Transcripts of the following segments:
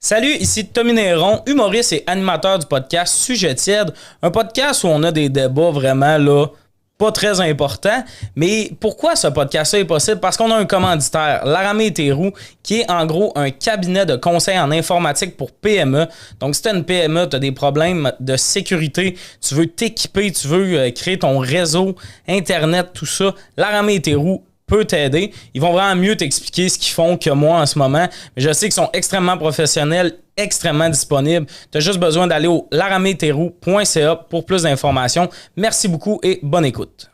Salut, ici Tommy Néron, humoriste et animateur du podcast Sujet tiède, un podcast où on a des débats vraiment là, pas très importants. Mais pourquoi ce podcast-là est possible? Parce qu'on a un commanditaire, Laramé et Théroux, qui est en gros un cabinet de conseil en informatique pour PME. Donc si tu as une PME, tu as des problèmes de sécurité, tu veux t'équiper, tu veux créer ton réseau, Internet, tout ça, Laramé et Théroux peut t'aider. Ils vont vraiment mieux t'expliquer ce qu'ils font que moi en ce moment. Mais je sais qu'ils sont extrêmement professionnels, extrêmement disponibles. Tu as juste besoin d'aller au laraméthéroux.ca pour plus d'informations. Merci beaucoup et bonne écoute.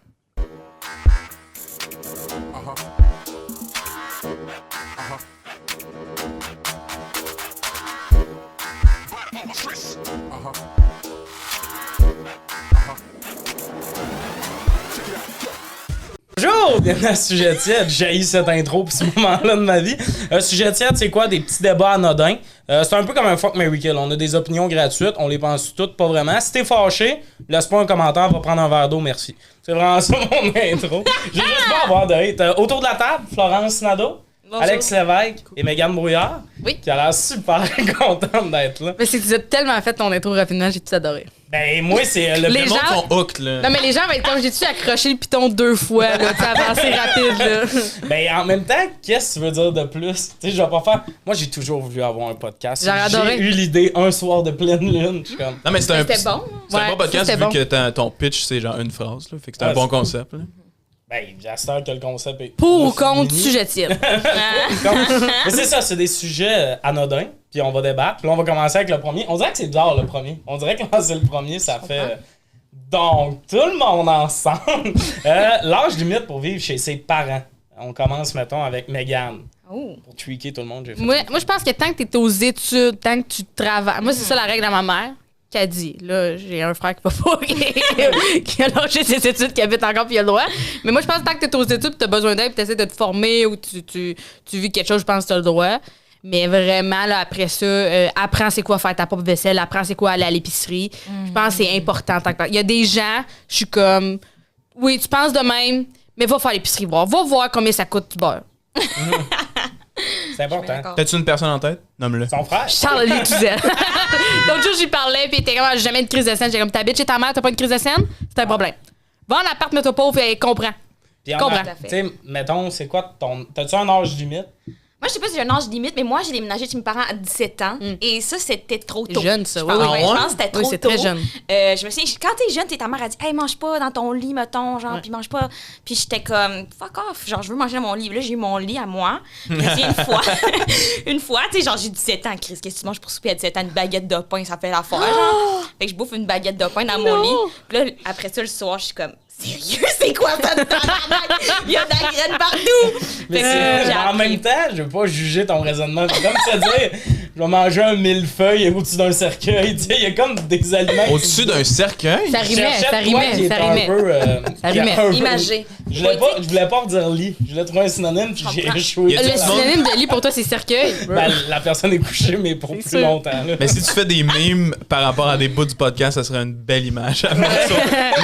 Bonjour, bienvenue à Sujet tiède. J'ai haï cette intro pour ce moment-là de ma vie. Sujet tiède, c'est quoi? Des petits débats anodins. C'est un peu comme un fuck, marry, kill. On a des opinions gratuites, on les pense toutes, pas vraiment. Si t'es fâché, laisse-moi un commentaire, va prendre un verre d'eau, merci. C'est vraiment ça mon intro. J'ai juste pas avoir de hate. Autour de la table, Florence Nadeau, bonjour. Alex Lévesque et Mégane Brouillard, qui a l'air super contente d'être là. Mais c'est que tu as tellement fait ton intro rapidement, j'ai tout adoré. Ben, moi, c'est les gens sont hooked, là. Non, mais les gens vont être comme, j'ai-tu accroché le piton 2 fois, là, tu avancé rapide, là. Ben, en même temps, qu'est-ce que tu veux dire de plus? Tu sais, je vais pas faire. Moi, j'ai toujours voulu avoir un podcast. J'ai adoré. J'ai eu l'idée un soir de pleine lune. Je suis comme. Non, mais c'était bon. C'est un bon podcast c'était vu bon. que ton pitch, c'est genre une phrase, là. Fait que c'est un bon concept, là. Ben, j'espère que le concept est. Pour ou contre, sujet tiède. Mais c'est ça, c'est des sujets anodins. Puis on va débattre. Puis là, on va commencer avec le premier. On dirait que c'est bizarre, le premier. On dirait que quand c'est le premier, ça fait. Donc, tout le monde ensemble. L'âge limite pour vivre chez ses parents. On commence, mettons, avec Mégane. Oh. Pour tweaker tout le monde, j'ai fait Moi, je pense que tant que t'es aux études, tant que tu travailles. Moi, c'est ça la règle à ma mère qui a dit. Là, j'ai un frère qui va pas, qui a lâché ses études, qui habite encore, puis il a le droit. Mais moi, je pense que tant que t'es aux études, t'as besoin d'aide, puis t'essaies de te former ou tu vis quelque chose, je pense que t'as le droit. Mais vraiment, là, après ça, apprends c'est quoi faire ta propre vaisselle, apprends c'est quoi aller à l'épicerie. Je pense que c'est important. Il y a des gens, je suis comme, oui, tu penses de même, mais va faire l'épicerie voir. Va voir combien ça coûte du beurre. C'est important. T'as-tu une personne en tête? Nomme-le. Son frère. Charles Létuzel. L'autre jour, j'y parlais, puis il était comme, j'ai jamais une crise de scène. J'ai comme, t'habites chez ta mère, t'as pas une crise de scène? C'est un problème. Va en appart, mets-toi pauvre et comprends. Puis comprends. Tu sais, mettons, c'est quoi ton. T'as-tu un âge limite? Moi, je sais pas si j'ai un âge limite, mais moi, j'ai déménagé chez mes parents à 17 ans. Et ça, c'était trop tôt. C'est jeune, ça. Je Oui, pense, oui. je pense que c'était trop c'est tôt. très jeune. Je me souviens, quand t'es jeune, ta mère a dit « Hey, mange pas dans ton lit, mettons, genre, puis mange pas. » Puis j'étais comme « Fuck off, genre, je veux manger dans mon lit. » Là, j'ai eu mon lit à moi. Puis une fois, tu sais, genre, j'ai 17 ans, Chris, qu'est-ce que tu manges pour souper à 17 ans? Une baguette de pain, ça fait l'affaire, genre. Fait que je bouffe une baguette de pain dans mon lit. Puis là, après ça, le soir, je suis comme sérieux, c'est quoi ça de il y a de la graine partout! Mais en même temps, je veux pas juger ton raisonnement. C'est comme se dire, je vais manger un millefeuille au-dessus d'un cercueil. Tu sais, il y a comme des aliments. Au-dessus d'un cercueil? Ça rimait. Imagé. Je voulais pas redire lit. Je voulais trouver un synonyme, puis j'ai échoué. Le synonyme de lit pour toi, c'est cercueil. Ben, la personne est couchée, mais pour plus sûr. longtemps. Là. Mais si tu fais des mimes par rapport à des bouts du podcast, ça serait une belle image à mettre sur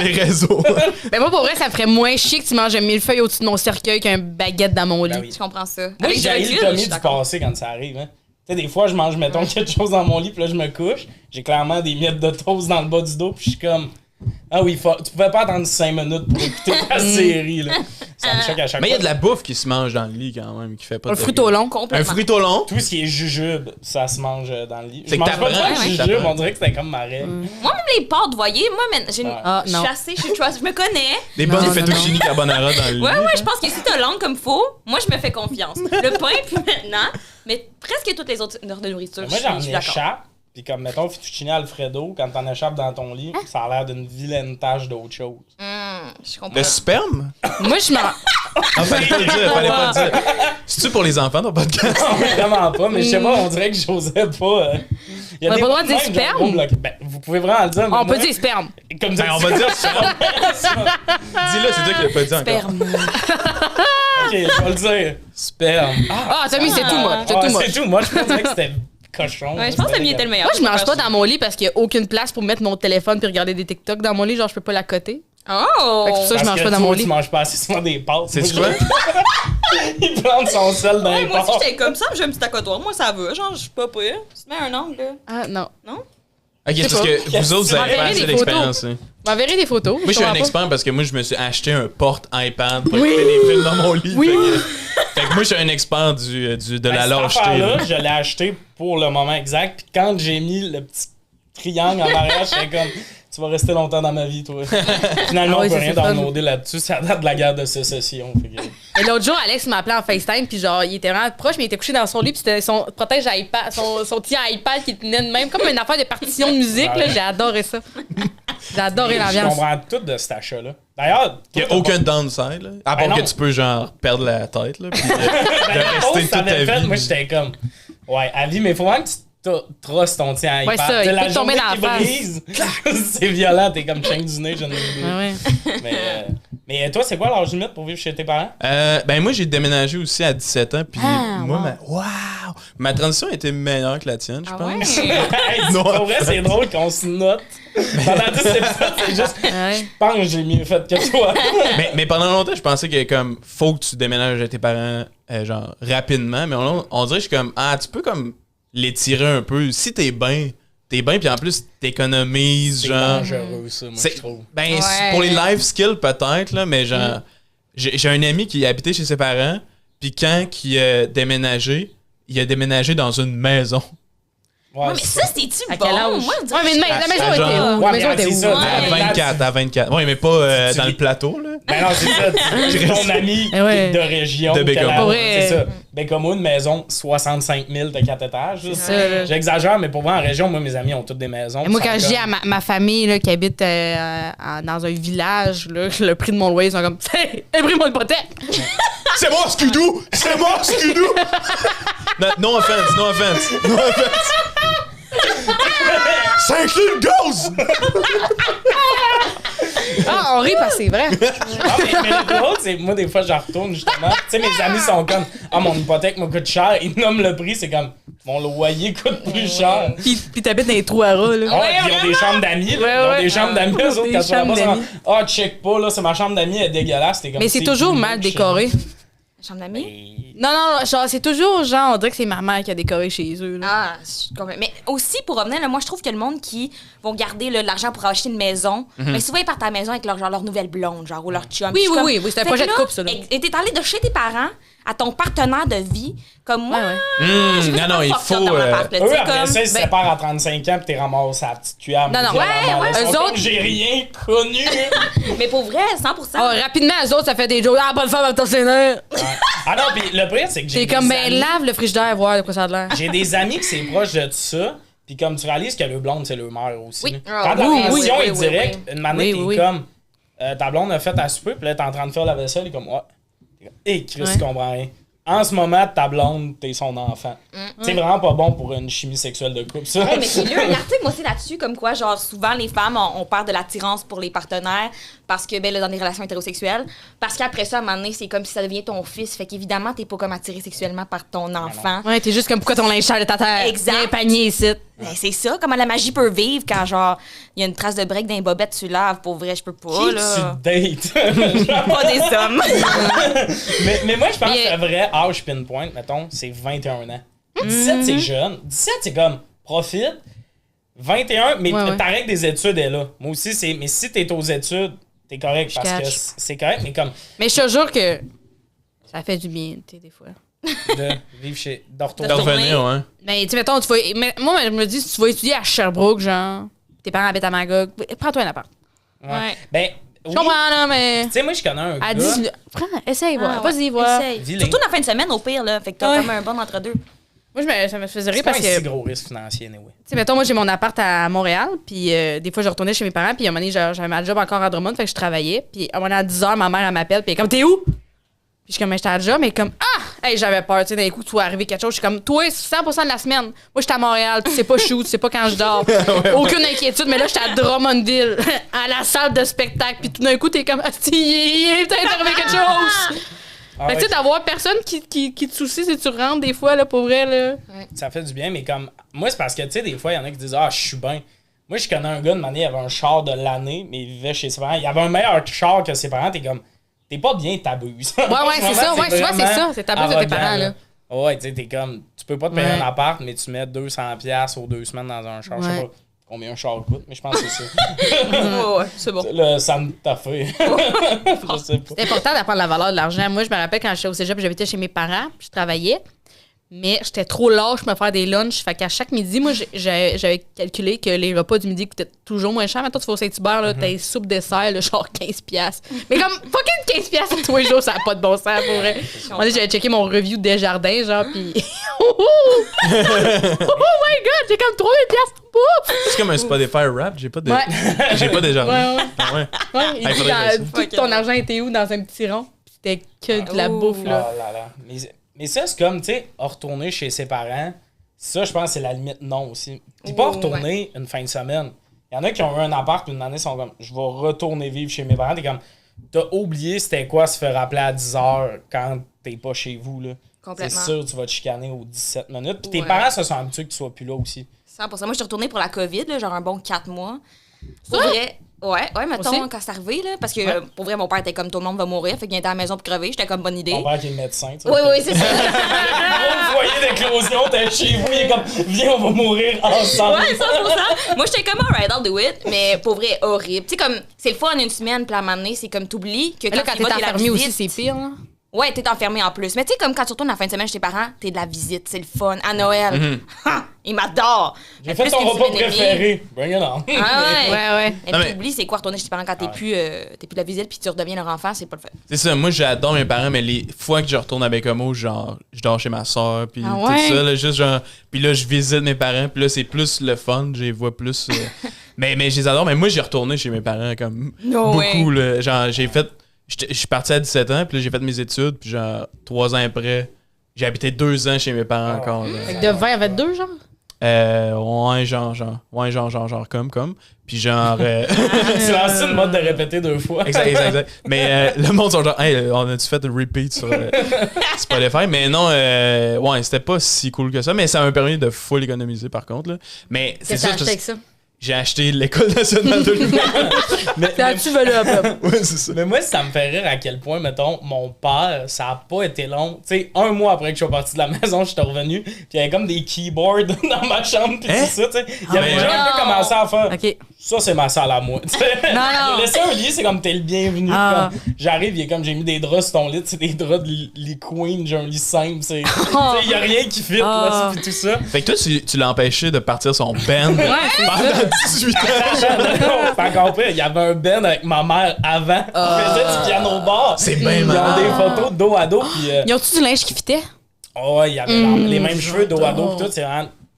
les réseaux. Ben moi, pour vrai, ça me ferait moins chier que tu manges un millefeuille au-dessus de mon cercueil qu'un baguette dans mon lit. Ben oui. Je comprends ça. Moi, Avec j'ai du le recul, je commis suis du d'accord. passé quand ça arrive. Hein. Tu sais, des fois, je mange, mettons, quelque chose dans mon lit, puis là, je me couche. J'ai clairement des miettes de toast dans le bas du dos, puis je suis comme... Ah oui, tu pouvais pas attendre 5 minutes pour écouter ta série, là. Ça me choque à chaque fois. Mais il y a de la bouffe qui se mange dans le lit quand même, qui fait pas Un de fruit au long. Un Complètement. fruit au long? Tout ce qui est jujube, ça se mange dans le lit. C'est Je que mange pas t'apprends, de ouais, jujube, t'apprends. on dirait que c'était comme ma règle. Moi, même les pâtes, vous voyez, moi, j'ai une... Ah, je non. suis assez, je me connais. Des bonnes Non, fettuccine carbonara dans le lit. Ouais, je pense que si t'as langue comme faux, moi, je me fais confiance. Le pain, puis maintenant, mais presque toutes les autres sortes de nourriture, Moi, je j'en suis d'accord. échappe. Puis comme, mettons, fettuccine Alfredo, quand t'en échappes dans ton lit, ça a l'air d'une vilaine tache d'autre chose. Je comprends. Le sperme? Moi, je m'en. Ah, fallait pas le dire, fallait pas le dire. C'est-tu pour les enfants, ton podcast? Non, vraiment pas, mais je sais pas, on dirait que j'osais pas. Y On a des pas le droit de dire même, sperme? genre, ben, vous pouvez vraiment le dire. mais On peut moi, dire sperme. Comme Ben, on va dire sperme. Dis-le, c'est toi qui l'as pas dit encore. Sperme. Ok, je vais le dire. Sperme. Ah, Tommy, c'est tout, moi. C'est Ah, tout, moi. c'est tout. Moi, je pensais que c'était cochon. Ouais, je pense que Tommy était le meilleur. Moi, je mange pas dans mon lit parce qu'il y a aucune place pour mettre mon téléphone puis regarder des TikTok dans mon lit. Genre, je peux pas la coter. Oh! Fait que c'est pour ça que je mange pas dans mon lit. Tu manges pas assez souvent des pâtes. C'est quoi? Il plante son sel dans les Moi aussi, pâtes. j'étais comme ça, j'ai un petit accotoir. Moi, ça va. Genre, je suis pas pire. Tu te mets un angle, là. Ah, non. Non? Ok, c'est parce que vous autres, vous avez pas M'enverrez assez des photos. d'expérience. hein. M'enverrez des photos. Moi, je suis un comprends pas. expert parce que moi, je me suis acheté un porte-iPad pour écouter des films dans mon lit. Oui. Fait que moi, je suis un expert de la Cette lâcheté. affaire-là, là. je l'ai acheté pour le moment exact. Puis quand j'ai mis le petit triangle en arrière, j'étais comme, tu vas rester longtemps dans ma vie, toi. Finalement, Ah oui, on peut ça, rien c'est fun. downloader là-dessus. Ça date de la guerre de sécession. Fait que- Et l'autre jour, Alex m'a appelé en FaceTime, puis genre, il était vraiment proche, mais il était couché dans son lit, puis c'était son protège iPad, son petit iPad qui tenait de même, comme une affaire de partition de musique, là. J'ai adoré ça. J'ai adoré Je l'ambiance. comprends tout de cet achat-là. D'ailleurs, Il n'y a aucun downside. Là. À part Ben que non. tu peux, genre, perdre la tête. Là, puis de la pause, rester ça toute ta avait fait, vie. moi, j'étais comme, ouais, à vie, mais faut vraiment que tu trosses ton petit iPad. Ouais, ça, C'est il la peut te tomber journée dans qui la face. brise. C'est violent, t'es comme chaîne du nez, je ne sais Ah ouais. Mais toi, c'est quoi l'âge limite pour vivre chez tes parents? Ben moi, j'ai déménagé aussi à 17 ans. Puis Ah, moi, wow. ma transition était meilleure que la tienne, je Ah pense. ouais? Hey, Non. pour vrai, c'est drôle qu'on se note. Pendant 10 épisodes, c'est juste, Ah ouais. je pense que j'ai mieux fait que toi. Mais pendant longtemps, je pensais que comme faut que tu déménages à tes parents genre rapidement. Mais on dirait que je suis comme tu peux comme l'étirer un peu. Si t'es bien, puis en plus t'économises C'est genre. dangereux, ça, moi, C'est- je trouve. Ben, Ouais. c'est pour les life skills peut-être là, mais genre j'ai un ami qui habitait chez ses parents, puis quand il a déménagé dans une maison. Ouais, Ouais, mais ça, c'est-tu À bon? quel âge? Moi, je dirais Ouais, mais la maison à était genre- où? Ouais, La mais maison était c'est où? ça, Ouais. À 24. Ouais, mais pas Tu dans vis- le plateau là. Ben non, c'est ça. Tu ton ami Eh ouais. de région. De quel Bécamo. âge? Pour vrai. C'est ça. Bécamo, une maison, 65 000 de 4 étages. là. ça, là. J'exagère, mais pour moi, en région, moi, mes amis ont toutes des maisons. Et moi, Ils quand sont je dis comme- à ma famille là, qui habite dans un village, là, le prix de mon loyer, ils sont comme hey, imprime-moi l'hypothèque! C'est moi, Skidoo! C'est moi, Skidoo! No offense, no offense, no offense. Ça inclut le gaz! Ah, on rit parce que c'est vrai. Ah, mais le drôle, c'est moi, des fois, je retourne justement. Tu sais, mes amis sont comme, mon hypothèque me coûte cher. Ils nomment le prix, c'est comme, mon loyer coûte plus cher. Puis t'habites dans les trous à rats, là. Ah, puis ils ont des chambres d'amis. là. Ouais, Ils ont ouais. des chambres d'amis, eux autres, Des quand tu vas chambres là-bas, d'amis. c'est comme, check pas, là, c'est ma chambre d'amis, elle est dégueulasse. T'es comme, Mais c'est toujours plus mal beau chez décoré. Chambre d'amis? Non, non, genre, c'est toujours genre, on dirait que c'est ma mère qui a décoré chez eux, là. Ah, je suis complètement- mais aussi pour revenir, là, moi je trouve que le monde qui vont garder là, de l'argent pour acheter une maison, mais souvent ils partent à la maison avec leur nouvelle blonde, genre, ou leur chum. Oui, Puis je suis oui, comme- oui, oui, c'est un Fait projet que de là, couple, ça, là. Et t'es allé de chez tes parents à ton partenaire de vie, comme moi. Ouais, ouais. Non, il faut. Dans l'appart, là, tu Eux, sais, après comme- ça, ils se ben- séparent à 35 ans pis t'es ramassé à la petite cuillère. Non, non. violemment, Ouais, là. ouais, Ils sont eux comme, autres- j'ai rien connu. Mais pour vrai, 100%. Ah, rapidement, eux autres, ça fait des jokes. Ah, bonne femme avec ton sénère. Ah non, pis le pire, c'est que j'ai C'est des comme, ben, amis- lave le frigidaire, voir de quoi ça a l'air. J'ai des amis qui c'est proche de ça, puis comme tu réalises que le blonde, c'est le mère aussi. Oui. là. Ah, Quand la oui, relation oui, est oui, directe, oui. une manette, Oui, t'es oui, oui. comme, ta blonde a fait à souper, puis là, t'es en train de faire la vaisselle, il est comme, et Chris, Ouais. tu comprends rien. En ce moment, ta blonde, t'es son enfant. C'est vraiment pas bon pour une chimie sexuelle de couple, ça. Ouais, mais j'ai lu un article aussi là-dessus, comme quoi, genre, souvent, les femmes, on perd de l'attirance pour les partenaires parce que, ben, là, dans des relations hétérosexuelles, parce qu'après ça, à un moment donné, c'est comme si ça devient ton fils. Fait qu'évidemment, t'es pas comme attiré sexuellement par ton enfant. Ouais, t'es juste comme, pourquoi ton linge sale est à terre? Exact. Il y a un panier ici. Ben, c'est ça, comment la magie peut vivre quand, genre, il y a une trace de break dans les bobettes, tu laves. Pour vrai, je peux pas, Qui là. tu dates? Pas des hommes. mais moi, je pense Mais- que le vrai âge pinpoint, mettons, c'est 21 ans. 17, c'est jeune. 17, c'est comme, profite. 21, mais Ouais, ouais. ta règle des études est là. Moi aussi, c'est. Mais si t'es aux études, t'es correct Je parce que catch. c'est correct, mais comme Mais je te jure que ça fait du bien, tu sais, des fois. de vivre chez. De retourner. De revenir, ouais. Mais tu sais, mettons, tu vas. Mais moi, je me dis, si tu vas étudier à Sherbrooke, genre, tes parents habitent à Magog, prends-toi un appart. Ouais. Ben, Je oui. comprends, là, mais. Tu sais, moi, je connais un À gars. 18. Prends, essaye, Ah, voir. ouais. Vas-y, voir. Essaye. Dis-les. Surtout dans la fin de semaine, au pire, là. Fait que t'as Ouais. comme un bon entre-deux. Moi, ça me faisait rire C'est pas parce un si que. gros risque financier, anyway. Tu sais, mettons, moi, j'ai mon appart à Montréal, puis des fois, je retournais chez mes parents, puis à un moment donné, j'avais ma job encore à Drummond, fait que je travaillais, puis à un moment donné, à 10h, ma mère, elle m'appelle, puis elle est comme, t'es où? Puis je suis comme, j'étais à la job, mais comme, hey, j'avais peur, tu sais, d'un coup, tu vas arriver quelque chose, je suis comme, toi, 100% de la semaine, moi, j'étais à Montréal, tu sais pas shoot, tu sais pas quand je dors, aucune inquiétude, mais là, j'étais à Drummondville, à la salle de spectacle, puis tout d'un coup, t'es comme, il est peut-être arrivé quelque chose! Ah Fait que tu sais, d'avoir personne qui te soucie si tu rentres des fois, là, pour vrai, là. Ça fait du bien, mais comme. Moi, c'est parce que, tu sais, des fois, il y en a qui disent, je suis bien. Moi, je connais un gars, de manière, il avait un char de l'année, mais il vivait chez ses parents. Il avait un meilleur char que ses parents. T'es comme, t'es pas bien, t'abuses. Ouais, c'est ça. Ouais, souvent, c'est ça. C'est t'abuses de tes parents, là. Ouais, tu sais, t'es comme, tu peux pas te payer un appart, mais tu mets 200$ aux 2 semaines dans un char. Je sais pas combien un char coûte, mais je pense que c'est ça. Ouais, c'est bon. Le Sam t'a fait. Je sais pas. C'est important d'apprendre la valeur de l'argent. Moi, je me rappelle quand j'étais au cégep, j'habitais chez mes parents, puis je travaillais. Mais j'étais trop lâche pour me faire des lunchs. Fait qu'à chaque midi, moi, j'avais calculé que les repas du midi coûtaient toujours moins cher. Maintenant, tu vas au Saint-Hubert, là, t'as une soupe dessert, là, genre 15$. Mais comme, fucking 15$ tous les jours, ça n'a pas de bon sens, pour vrai. Moi, j'avais checké mon review de Desjardins, genre, pis. Oh my god, j'ai comme 3000$ pour bouffe! C'est comme un Spotify rap, j'ai pas de. Ouais. J'ai pas déjà. Ouais. Ouais. Il dit tout ton argent était où dans un petit rond? Pis c'était que de la bouffe, là. Oh là là. Mais ça, c'est comme, tu sais, retourner chez ses parents. Ça, je pense que c'est la limite non aussi. Puis pas retourner une fin de semaine. Il y en a qui ont eu un appart, puis une année, sont comme, je vais retourner vivre chez mes parents. T'es comme, t'as oublié c'était quoi se faire rappeler à 10h quand t'es pas chez vous, là. C'est sûr, tu vas te chicaner aux 17 minutes. Puis tes parents se sont habitués que tu sois plus là aussi. 100%. Moi, je suis retournée pour la COVID, là, genre un bon 4 mois. Pour vrai. Ouais, mettons, aussi? quand c'est arrivé, là, parce que pour vrai, mon père était comme tout le monde va mourir, fait qu'il était à la maison pour crever, j'étais comme bonne idée. Ton père qui est le médecin, tu sais. Oui, c'est ça. Gros foyer d'éclosion, t'es chez vous, il est comme, viens, on va mourir ensemble. Ouais, 100%. Moi, j'étais comme alright, I'll do it, mais pour vrai, horrible. Tu sais, comme, c'est le fun une semaine, puis à un moment donné, c'est comme t'oublies que Là, quand tu t'es vas, t'es la enfermé aussi, visite. c'est pire, là. Ouais, t'es enfermé en plus. Mais tu sais, comme quand tu retournes la fin de semaine chez tes parents, t'es de la visite, c'est le fun. À Noël, ils m'adorent. J'ai fait ton repas préféré. Bring it on. Ah ouais. Ouais. Et Non, puis mais- oublies, c'est quoi retourner chez tes parents quand t'es plus de la visite puis tu redeviens leur enfant, c'est pas le fun. C'est ça, moi j'adore mes parents, mais les fois que je retourne à Bécomo, genre, je dors chez ma soeur, puis Ah tout ouais? ça, là, juste genre, puis là, je visite mes parents, puis là, c'est plus le fun, je les vois plus. mais je les adore, mais moi, j'ai retourné chez mes parents, comme, No beaucoup, là. Genre, j'ai fait, je suis parti à 17 ans, puis là, j'ai fait mes études, puis genre, 3 ans après, j'ai habité 2 ans chez mes parents encore, là. Fait que de 20 à 22, genre? Ouais, genre, comme. Puis genre. Tu lances une mode de répéter 2 fois. Exact. Mais le monde sont genre, hey, on a-tu fait un repeat sur Spotify? Mais non, ouais, c'était pas si cool que ça. Mais ça m'a permis de full économiser par contre. Là. Mais c'est Qu'est-ce que ça. t'as acheté avec ça? J'ai acheté l'École nationale de l'humour. Tu veux là, Ouais, c'est ça. Mais moi, ça me fait rire à quel point, mettons, mon père, ça a pas été long. Tu sais, 1 mois après que je suis parti de la maison, j'étais revenu, puis il y avait comme des keyboards dans ma chambre, puis Hein? tout ça, tu sais. Il avait ouais. déjà un peu commencé à faire. OK. Ça, c'est ma salle à moi. tu sais. Non. J'ai laissé un lit, c'est comme t'es le bienvenu. Ah. Comme, j'arrive, il est comme j'ai mis des draps sur ton lit, c'est des draps de lit queen, j'ai un lit simple. Tu sais, il y a rien qui fit, là, puis tout ça. Fait que toi, tu l'as empêché de partir son band pendant 18 ans. C'est encore pire, il y avait un band avec ma mère avant. Il faisait du piano bar. C'est bien Ils ont malade. des photos dos à dos, puis. Ils ont-tu du linge qui fitait? Ouais, il y avait les mêmes cheveux dos à dos, pis tout,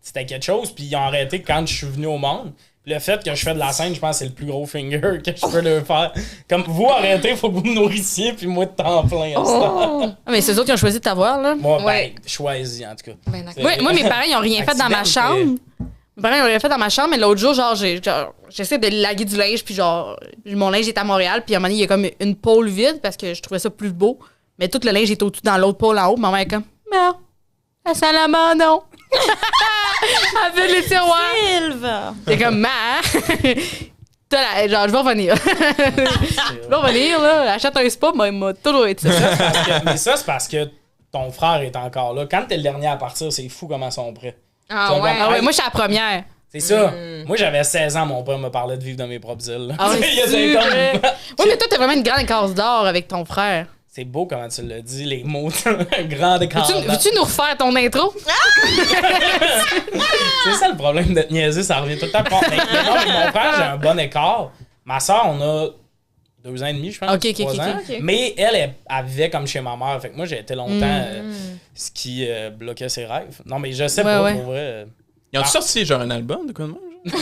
c'était quelque chose. Puis ils ont arrêté quand je suis venu au monde. Puis le fait que je fais de la scène, je pense que c'est le plus gros finger que je peux leur faire. Comme vous arrêtez, faut que vous me nourrissiez, puis moi de temps plein. Ah, mais c'est eux autres qui ont choisi de t'avoir, là. Moi, Ouais. ben, choisi en tout cas. Ben, d'accord. C'est- Moi, mes parents, ils ont rien fait dans ma Accident, chambre. Mes parents, ils ont rien fait dans ma chambre, mais l'autre jour, genre, j'essaie de laguer du linge, puis genre, mon linge est à Montréal, puis à un moment donné, il y a comme une pôle vide, parce que je trouvais ça plus beau. Mais tout le linge est au-dessus dans l'autre pôle en haut. Ma mère est comme, non, ça sent l'abandon. Elle fait les tiroirs. Sylvain! C'est comme, genre, je vais revenir. Je vais revenir, là. Achète un spa, moi, il m'a toujours été ça. Mais ça, c'est parce que ton frère est encore là. Quand t'es le dernier à partir, c'est fou comment ils sont prêts. Ah ouais. Ah ouais, moi, je suis la première. C'est ça. Moi, j'avais 16 ans, mon père me parlait de vivre dans mes propres îles. Ah ouais, Il était c'est comme- vrai. Oui, mais toi, t'as vraiment une grande case d'or avec ton frère. C'est beau comment tu l'as dit, les mots. Grand écart. Veux-tu nous refaire ton intro? C'est ça le problème de te niaiser, ça revient tout le temps. Mais non, avec mon frère, j'ai un bon écart. Ma soeur, on a 2 ans et demi, je pense. Ok, 3 ans. ok. Mais elle vivait comme chez ma mère. Fait que moi, j'ai été longtemps ce qui bloquait ses rêves. Non, mais je sais pas, ouais. pour vrai. Ils ont sorti genre un album de quoi de même? Genre?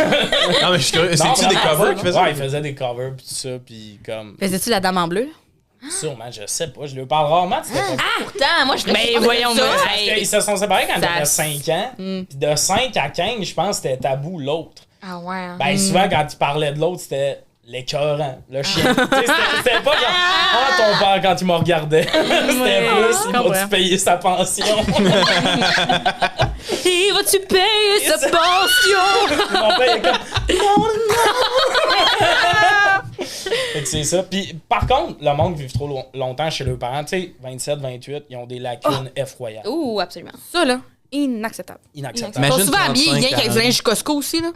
Non, mais je suis curieux. Non, C'est-tu des vraiment covers pas, qu'ils faisaient? Ouais, ils faisaient des covers pis tout ça, pis comme... Faisais-tu la dame en bleu? Sûrement, je sais pas. Je lui parle rarement de cette époque. Pourtant, moi, je Mais voyons, ça. mais- Parce qu'ils se sont séparés quand Ça- j'avais 5 ans. Pis de 5 à 15, je pense que c'était tabou l'autre. Ah ouais. Ben, souvent, quand tu parlais de l'autre, c'était l'écœurant, le chien. Tu sais, c'était pas genre, ton père quand il me regardait. C'était plus, il comprends. va-tu payer sa pension? Et vas-tu payer sa pension? Mon père est comme, non, C'est ça. Puis, par contre, le monde vit trop longtemps chez leurs parents. Tu sais, 27, 28, ils ont des lacunes effroyables. Ouh, absolument. Ça, là, inacceptable. Inacceptable. Ils sont Imagine souvent habillés, 35, rien qu'avec du 40. linge Costco aussi, là.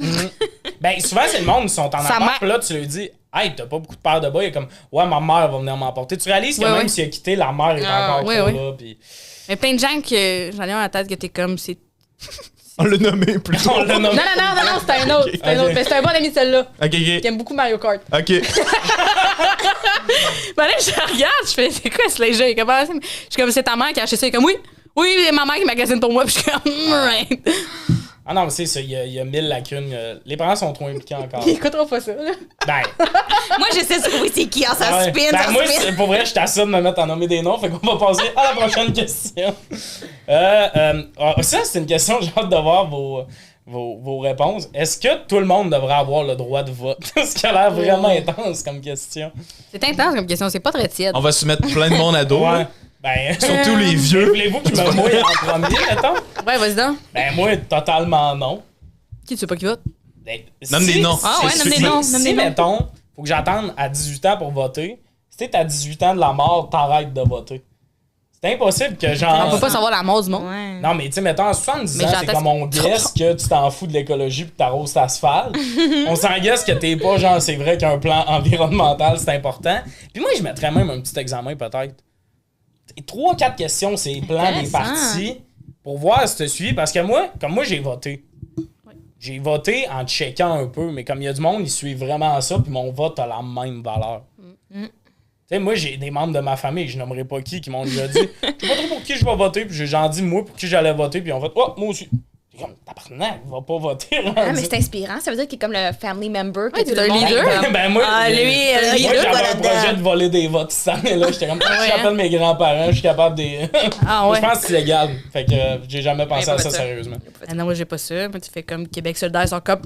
Ben, souvent, c'est le monde qui sont en Sa appart. mère- Puis là, tu lui dis, hey, t'as pas beaucoup de paires de bas. Il est comme, ouais, ma mère va venir m'emporter. Tu réalises que Ouais, même ouais. s'il a quitté, la mère est encore ouais, trop ouais. là. Puis Mais plein de gens que j'en ai un en tête que t'es comme, c'est. On l'a nommé plutôt. on l'a nommé. Non, c'était un autre. C'était un autre. Mais c'était un bon ami de celle-là. Ok, Qui ok. aime beaucoup Mario Kart. Ok. Ben là, je regarde, je fais, c'est quoi ce léger? Comment ça? Je suis comme, c'est ta mère qui a acheté ça. Elle est comme, oui, c'est ma mère qui magasine pour moi. Puis je suis comme, right. Ah non, mais c'est ça, il y a 1000 lacunes. Les parents sont trop impliqués encore. Il écoutera pas ça, là. Ben, Moi, je sais oui, c'est qui, hein, ça ouais. spin, Ben, ça moi, spin. c'est- pour vrai, je t'assure de me mettre à nommer des noms. Fait qu'on va passer à la prochaine question. Ça, c'est une question, j'ai hâte de voir vos réponses. Est-ce que tout le monde devrait avoir le droit de vote? Ce qui a l'air vraiment intense comme question. C'est intense comme question, c'est pas très tiède. On va se mettre plein de monde à dos. Ouais. là. Ben, Surtout les vieux. voulez-vous que je me mouille en premier, mettons? Ouais, vas-y donc. Ben, moi, totalement non. Qui tu sais pas qui vote? Ben, Nomme des noms. Ah ouais, si- nomme des si- noms, Si, nomme des noms. mettons, faut que j'attende à 18 ans pour voter, si t'es à 18 ans de la mort, t'arrêtes de voter. C'est impossible que genre... On peut pas savoir la mort du monde. Ouais. Non, mais tu sais, mettons, à 70 Mais ans, c'est j'entends- comme on guesse que tu t'en fous de l'écologie pis t'arroses l'asphalte. On s'en guesse que t'es pas genre, c'est vrai qu'un plan environnemental, c'est important. Puis moi, je mettrais même un petit examen, peut-être. 3-4 questions, c'est les plans des Intéressant. partis pour voir si tu suis. Parce que moi, comme moi, j'ai voté. J'ai voté en checkant un peu, mais comme il y a du monde, ils suivent vraiment ça, puis mon vote a la même valeur. Tu sais, moi, j'ai des membres de ma famille, je nommerai pas qui m'ont déjà dit je sais pas trop pour qui je vais voter, puis j'ai genre dit moi pour qui j'allais voter, puis on vote oh, moi aussi. C'est comme tabarnak, va pas voter. Ah, mais c'est inspirant. Ça veut dire qu'il est comme le family member. Que Ouais, tout t'es le un monde leader. est comme, Ben moi, Ah, lui, moi leader, j'avais quoi, un là-dedans. projet de voler des votes cette année-là. J'étais comme, ouais, j'appelle hein? mes grands-parents, je suis capable de... Ah ouais. Je pense que c'est légal. Fait que j'ai jamais pensé Ouais, à pas ça ça. sérieusement. Ah non, moi j'ai pas ça. Moi, tu fais comme Québec solidaire, ils sont comme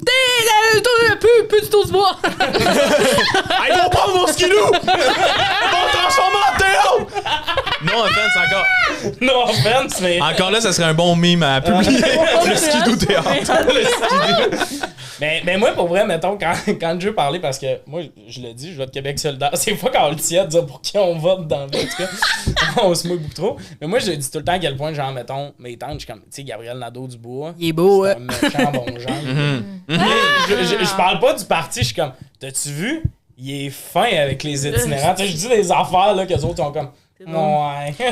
plus du tout se bois. Ah, ils vont prendre mon skidoo! Ils vont le transformer en théâtre! Non, offense, encore. Non offense, mais... Encore là, ça serait un bon mime à publier. Le skidoo théâtre. Mais moi, pour vrai, mettons, quand je veux parler, parce que moi, je le dis, je vote Québec solidaire. C'est pas quand on le tient de dire pour qui on vote dans le vie, en tout cas. On se mouille beaucoup trop. Mais moi, je dis tout le temps à quel point, genre, mettons, mes tantes, je suis comme, tu sais, Gabriel Nadeau-Dubois. Il est beau, C'est ouais. un méchant bon genre. Je parle pas du parti, je suis comme, t'as-tu vu? Il est fin avec les itinérants. Tu sais, je dis des affaires, là, qu'eux autres sont comme, ouais.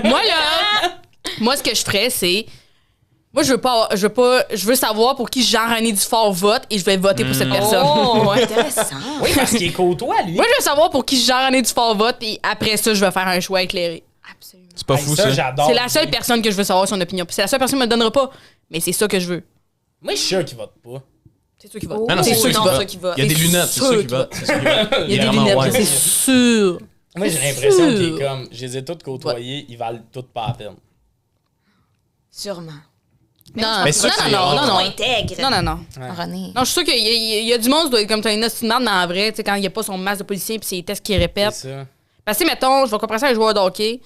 Moi, là, moi, ce que je ferais, c'est. Moi, je veux savoir pour qui Jean-René Dufort vote et je vais voter pour cette personne. Oh, Ouais. intéressant. Oui, parce qu'il est côtois, lui. Moi, je veux savoir pour qui Jean-René Dufort vote et après ça, je vais faire un choix éclairé. Absolument. C'est pas Hey, fou, ça. j'adore. C'est la seule personne que je veux savoir son opinion. Puis c'est la seule personne qui me le donnera pas. Mais c'est ça que je veux. Moi, je suis sûr qu'il vote pas. C'est sûr qu'il vote. Oh, Non, non, c'est sûr sûr qu'il qu'il vote. qui va. Il y a des C'est lunettes, c'est sûr sûr qu'il qu'il vote. C'est sûr qu'il vote. Il y a des Vraiment, lunettes, ouais. c'est sûr. Moi, j'ai l'impression qu'il est comme, je les ai toutes côtoyées, ils valent toutes pas la peine. Sûrement. Non, Mais ça, c'est non, rare. non. Intègre. Non. René. Non, je suis sûre qu'il y a du monde qui doit être comme t'as une hostie de merde dans la vraie, tu sais, quand il n'y a pas son masque de policier puis ses tests qu'il répète. C'est ça. Parce que, mettons, je vais comparer ça à un joueur de hockey.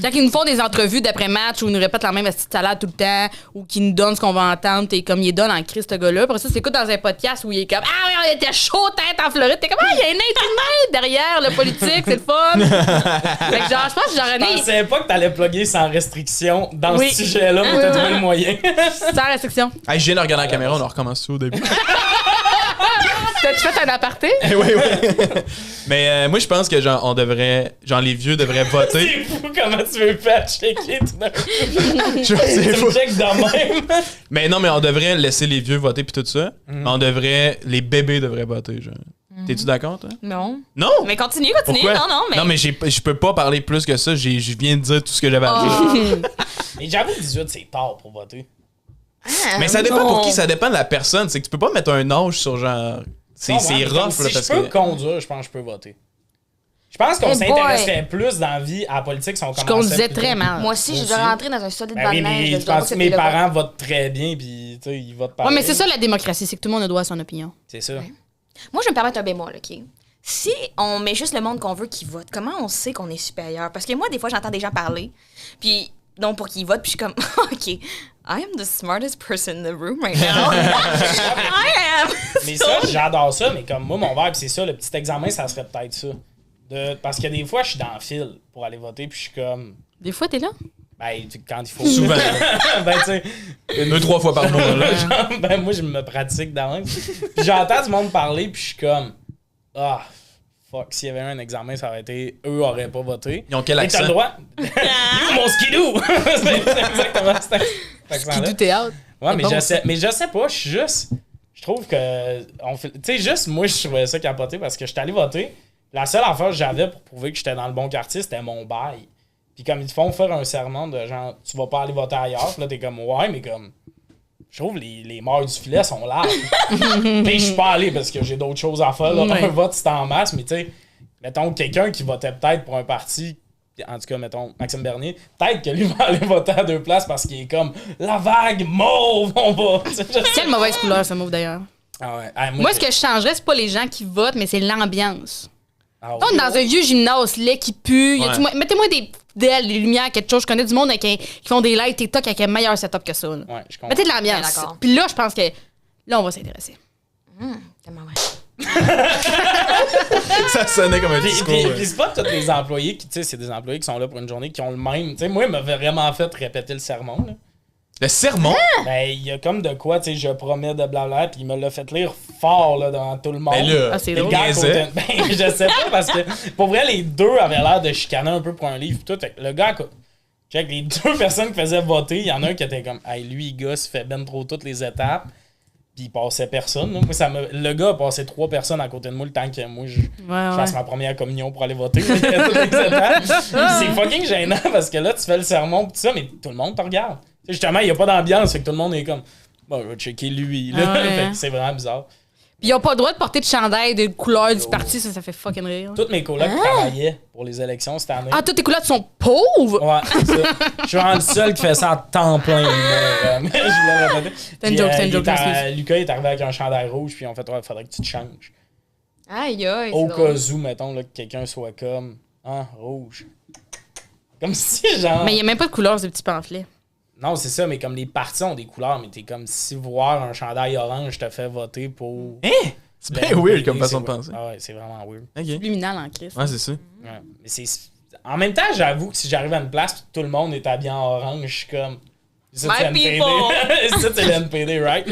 Quand ils nous font des entrevues d'après-match où ils nous répètent la même petite salade tout le temps ou qu'ils nous donnent ce qu'on va entendre, t'es comme il donne en crise, ce gars-là. Après ça, c'est écoute dans un podcast où il est comme ah oui, on était chaud tête en Floride. T'es comme ah, il y a un être humain derrière le politique, c'est le fun. Fait que genre, je pense que Je Jean-René, pensais pas que t'allais plugger sans restriction dans Oui. ce sujet-là, mais t'as trouvé le moyen. sans restriction. Hey, je viens de regarder la caméra, on en recommence tout au début. T'as-tu fait un aparté? Oui. Mais moi, je pense que genre, on devrait. Genre, les vieux devraient voter. C'est fou comment tu veux faire checker tout d'un coup. Je sais, Tu faut- me checkes de même. Mais non, mais on devrait laisser les vieux voter puis tout ça. Mais on devrait. Les bébés devraient voter, genre. T'es-tu d'accord, toi? Non. Non! Mais continue. Pourquoi? Non, mais. Non, mais je peux pas parler plus que ça. Je viens de dire tout ce que j'avais à dire. Mais j'avoue, 18, c'est tard pour voter. Ah, Mais ça dépend non. pour qui, ça dépend de la personne. C'est que tu peux pas mettre un âge sur genre. C'est Non, ouais, mais comme rough, là, si parce je peux que. conduire, je pense que je peux voter. Je pense qu'on Oh s'intéresserait plus dans la vie à la politique si on Je commençais conduisais plus tôt. très mal. Moi aussi, je Moi dois aussi. rentrer dans un solide Ben banc oui, de neige. mais je je dois pense pas que mes le vote. parents votent très bien, puis tu sais, ils votent pareil. Ouais, mais c'est ça la démocratie, c'est que tout le monde a droit à son opinion. C'est ça. Moi, je vais me permettre un bémol, OK? Si on met juste le monde qu'on veut qui vote, comment on sait qu'on est supérieur? Parce que moi, des fois, j'entends des gens parler, puis donc pour qu'ils votent, puis je suis comme, OK, I am the smartest person in the room right now. I am! Mais ça, j'adore ça, mais comme moi, mon verbe, c'est ça, le petit examen, ça serait peut-être ça. Parce que des fois, je suis dans le fil pour aller voter, puis je suis comme... Des fois, t'es là? Ben, quand il faut... Souvent. ben, tu sais... 2-3 fois par mois, là. Genre, ben, moi, je me pratique dans même. Puis j'entends du monde parler, puis je suis comme... Ah, fuck, s'il y avait eu un examen, ça aurait été... Eux auraient pas voté. Ils ont quel Et t'as accent? le droit... You, mon skidoo! C'est exactement cet accent-là. Qui doutait out. Ouais, bon, mais je sais pas, je suis juste... Je trouve que... Tu sais, juste, moi, je trouvais ça capoté parce que j'étais allé voter. La seule affaire que j'avais pour prouver que j'étais dans le bon quartier, c'était mon bail. Puis comme ils te font faire un serment de genre, tu vas pas aller voter ailleurs. Puis là, t'es comme, ouais, mais comme... Je trouve les morts du filet sont là. Mais je suis pas allé parce que j'ai d'autres choses à faire. Là. Ouais. Un vote, c'est en masse. Mais tu sais, mettons, quelqu'un qui votait peut-être pour un parti... En tout cas, mettons, Maxime Bernier, peut-être que lui va aller voter à 2 places parce qu'il est comme la vague mauve, on va. Quelle mauvaise couleur, ce mauve, d'ailleurs. Ah ouais. Ah, Moi, ce que je changerais, c'est pas les gens qui votent, mais c'est l'ambiance. Ah ouais. On est dans un vieux gymnase laid qui pue. Ouais. Mettez-moi des lumières, quelque chose. Je connais du monde qui font des lives TikTok avec un meilleur setup que ça. Là. Ouais, je comprends. Mettez de Ouais, l'ambiance. d'accord. Puis là, je pense que là, on va s'intéresser. Tellement vrai. Ça sonnait comme un Puis, discours. puis c'est pas tous les employés qui, tu sais, c'est des employés qui sont là pour une journée qui ont le même. Tu sais, moi, il m'a vraiment fait répéter le sermon. Là. Le sermon? Ben, il y a comme de quoi, tu sais, je promets de blabla, puis il me l'a fait lire fort là, devant tout le monde. Ben là, Ah, c'est Et le drôle. gars à côté- niaisait. ben, je sais pas, parce que pour vrai, les deux avaient l'air de chicaner un peu pour un livre. Tout. Fait que le gars, check, les 2 personnes qui faisaient voter, il y en a un qui était comme, hey, lui, le gars, il fait ben trop toutes les étapes. Puis il passait personne. Là. Moi, le gars a passé 3 personnes à côté de moi le temps que moi, je fasse ma première communion pour aller voter. Toutes les étapes. C'est fucking gênant parce que là, tu fais le sermon pis tout ça, mais tout le monde te regarde. Tu sais, justement, il n'y a pas d'ambiance, fait que tout le monde est comme, bon, je vais checker lui. Là. Ah ouais, Fait hein. que c'est vraiment bizarre. Puis ils ont pas le droit de porter de chandail de couleur du parti, ça fait fucking rire. Toutes mes colocs travaillaient pour les élections cette année. Ah, toutes tes couleurs sont pauvres? Ouais, c'est ça. Je suis vraiment le seul qui fait ça à temps plein. Mais je voulais répéter. C'est une Puis, joke, c'est une joke, Lucas excuse. est arrivé avec un chandail rouge, puis on fait, ouais, faudrait que tu te changes. Aïe, aïe. Au c'est drôle. cas où, mettons, là, que quelqu'un soit comme, ah, rouge. Comme si, genre. Mais il n'y a même pas de couleur, ce petit pamphlet. Non, c'est ça, mais comme les partis ont des couleurs, mais t'es comme si voir un chandail orange te fait voter pour. Hein? C'est bien le weird NPD, comme façon c'est de penser. Ah ouais, c'est vraiment weird. Ok. Luminal en crise. Ouais, c'est ça. Ouais. Mais c'est. En même temps, j'avoue que si j'arrive à une place pis tout le monde est habillé en orange, je suis comme. Ça, c'est My NPD. people. Ça, c'est l'NPD, right?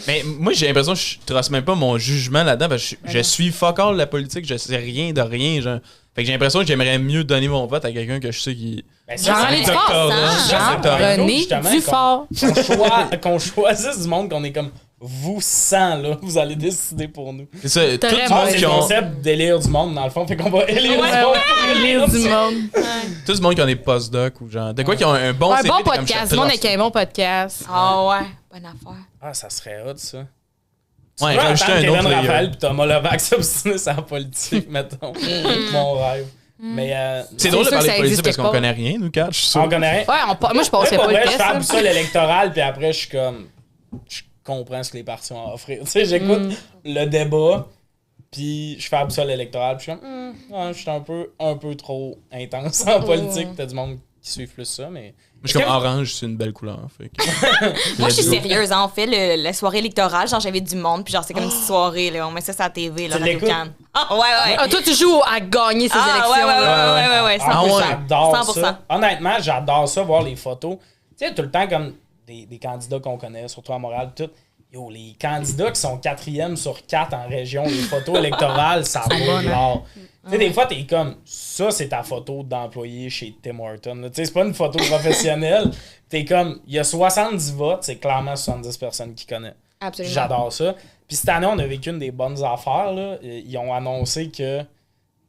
Mais moi, j'ai l'impression que je trace même pas mon jugement là-dedans parce que je suis fuck all la politique, je sais rien de rien, genre. Fait que j'ai l'impression que j'aimerais mieux donner mon vote à quelqu'un que je sais qui. Ben, Genre ça, René c'est Dufort, doctorat. ça, Ça, genre c'est un René joke, justement, Dufort. qu'on choisisse du monde qu'on est comme vous 100 là, vous allez décider pour nous. C'est ça, tout T'aurais du Ah, monde c'est qui le ont. concept d'élire du monde dans le fond, fait qu'on va élire du Ouais, monde. ouais. Lire du monde. Tout du monde qui ont des postdocs ou genre. De quoi qui ont un bon Un CV, bon t'es comme, podcast, je du monde trace. avec un bon podcast. Ah ouais, bonne affaire. Ah, ça serait hot ça. Ouais, Tu peux rajouter entendre un Kevin autre layer. Raphaël pis Thomas Levac s'obstiner sur la politique, mettons. Mon rêve. Mais C'est drôle de sûr que parler ça de politique existe parce qu'on quelque connaît rien, nous, quatre, je suis sûr. on connaît rien. Ouais, moi je passais Pour pas le vrai, je test. fais la là. boussole électorale, puis après, je suis comme. Je comprends ce que les partis ont à offrir. Tu sais, j'écoute le débat, puis je fais la boussole électorale, puis je suis comme. Ouais, je suis un peu trop intense en politique. T'as du monde qui suit plus ça, mais. Moi, je suis comme orange, c'est une belle couleur. Fait que... Moi, je suis Let's go. sérieuse. En fait, la soirée électorale, genre, j'avais du monde, puis genre, c'est comme une soirée, là. On met ça sur la TV, là, Tu Radio l'écoutes? Can. Ah, ouais, ouais. Ah, toi, tu joues à gagner ces Ah, élections. ouais, là. ouais, Ah, ouais. j'adore 100%. ça. Honnêtement, j'adore ça, voir les photos. Tu sais, tout le temps, comme des candidats qu'on connaît, surtout à Montréal, tout. Yo, les candidats qui sont 4e sur 4 en région, les photos électorales, ça vaut de l'or. Tu sais, des fois, t'es comme, ça, c'est ta photo d'employé chez Tim Hortons. là. Tu sais, c'est pas une photo professionnelle. T'es comme, il y a 70 votes, c'est clairement 70 personnes qui connaissent. Absolument. J'adore ça. Puis cette année, on a vécu une des bonnes affaires. Là. Ils ont annoncé que,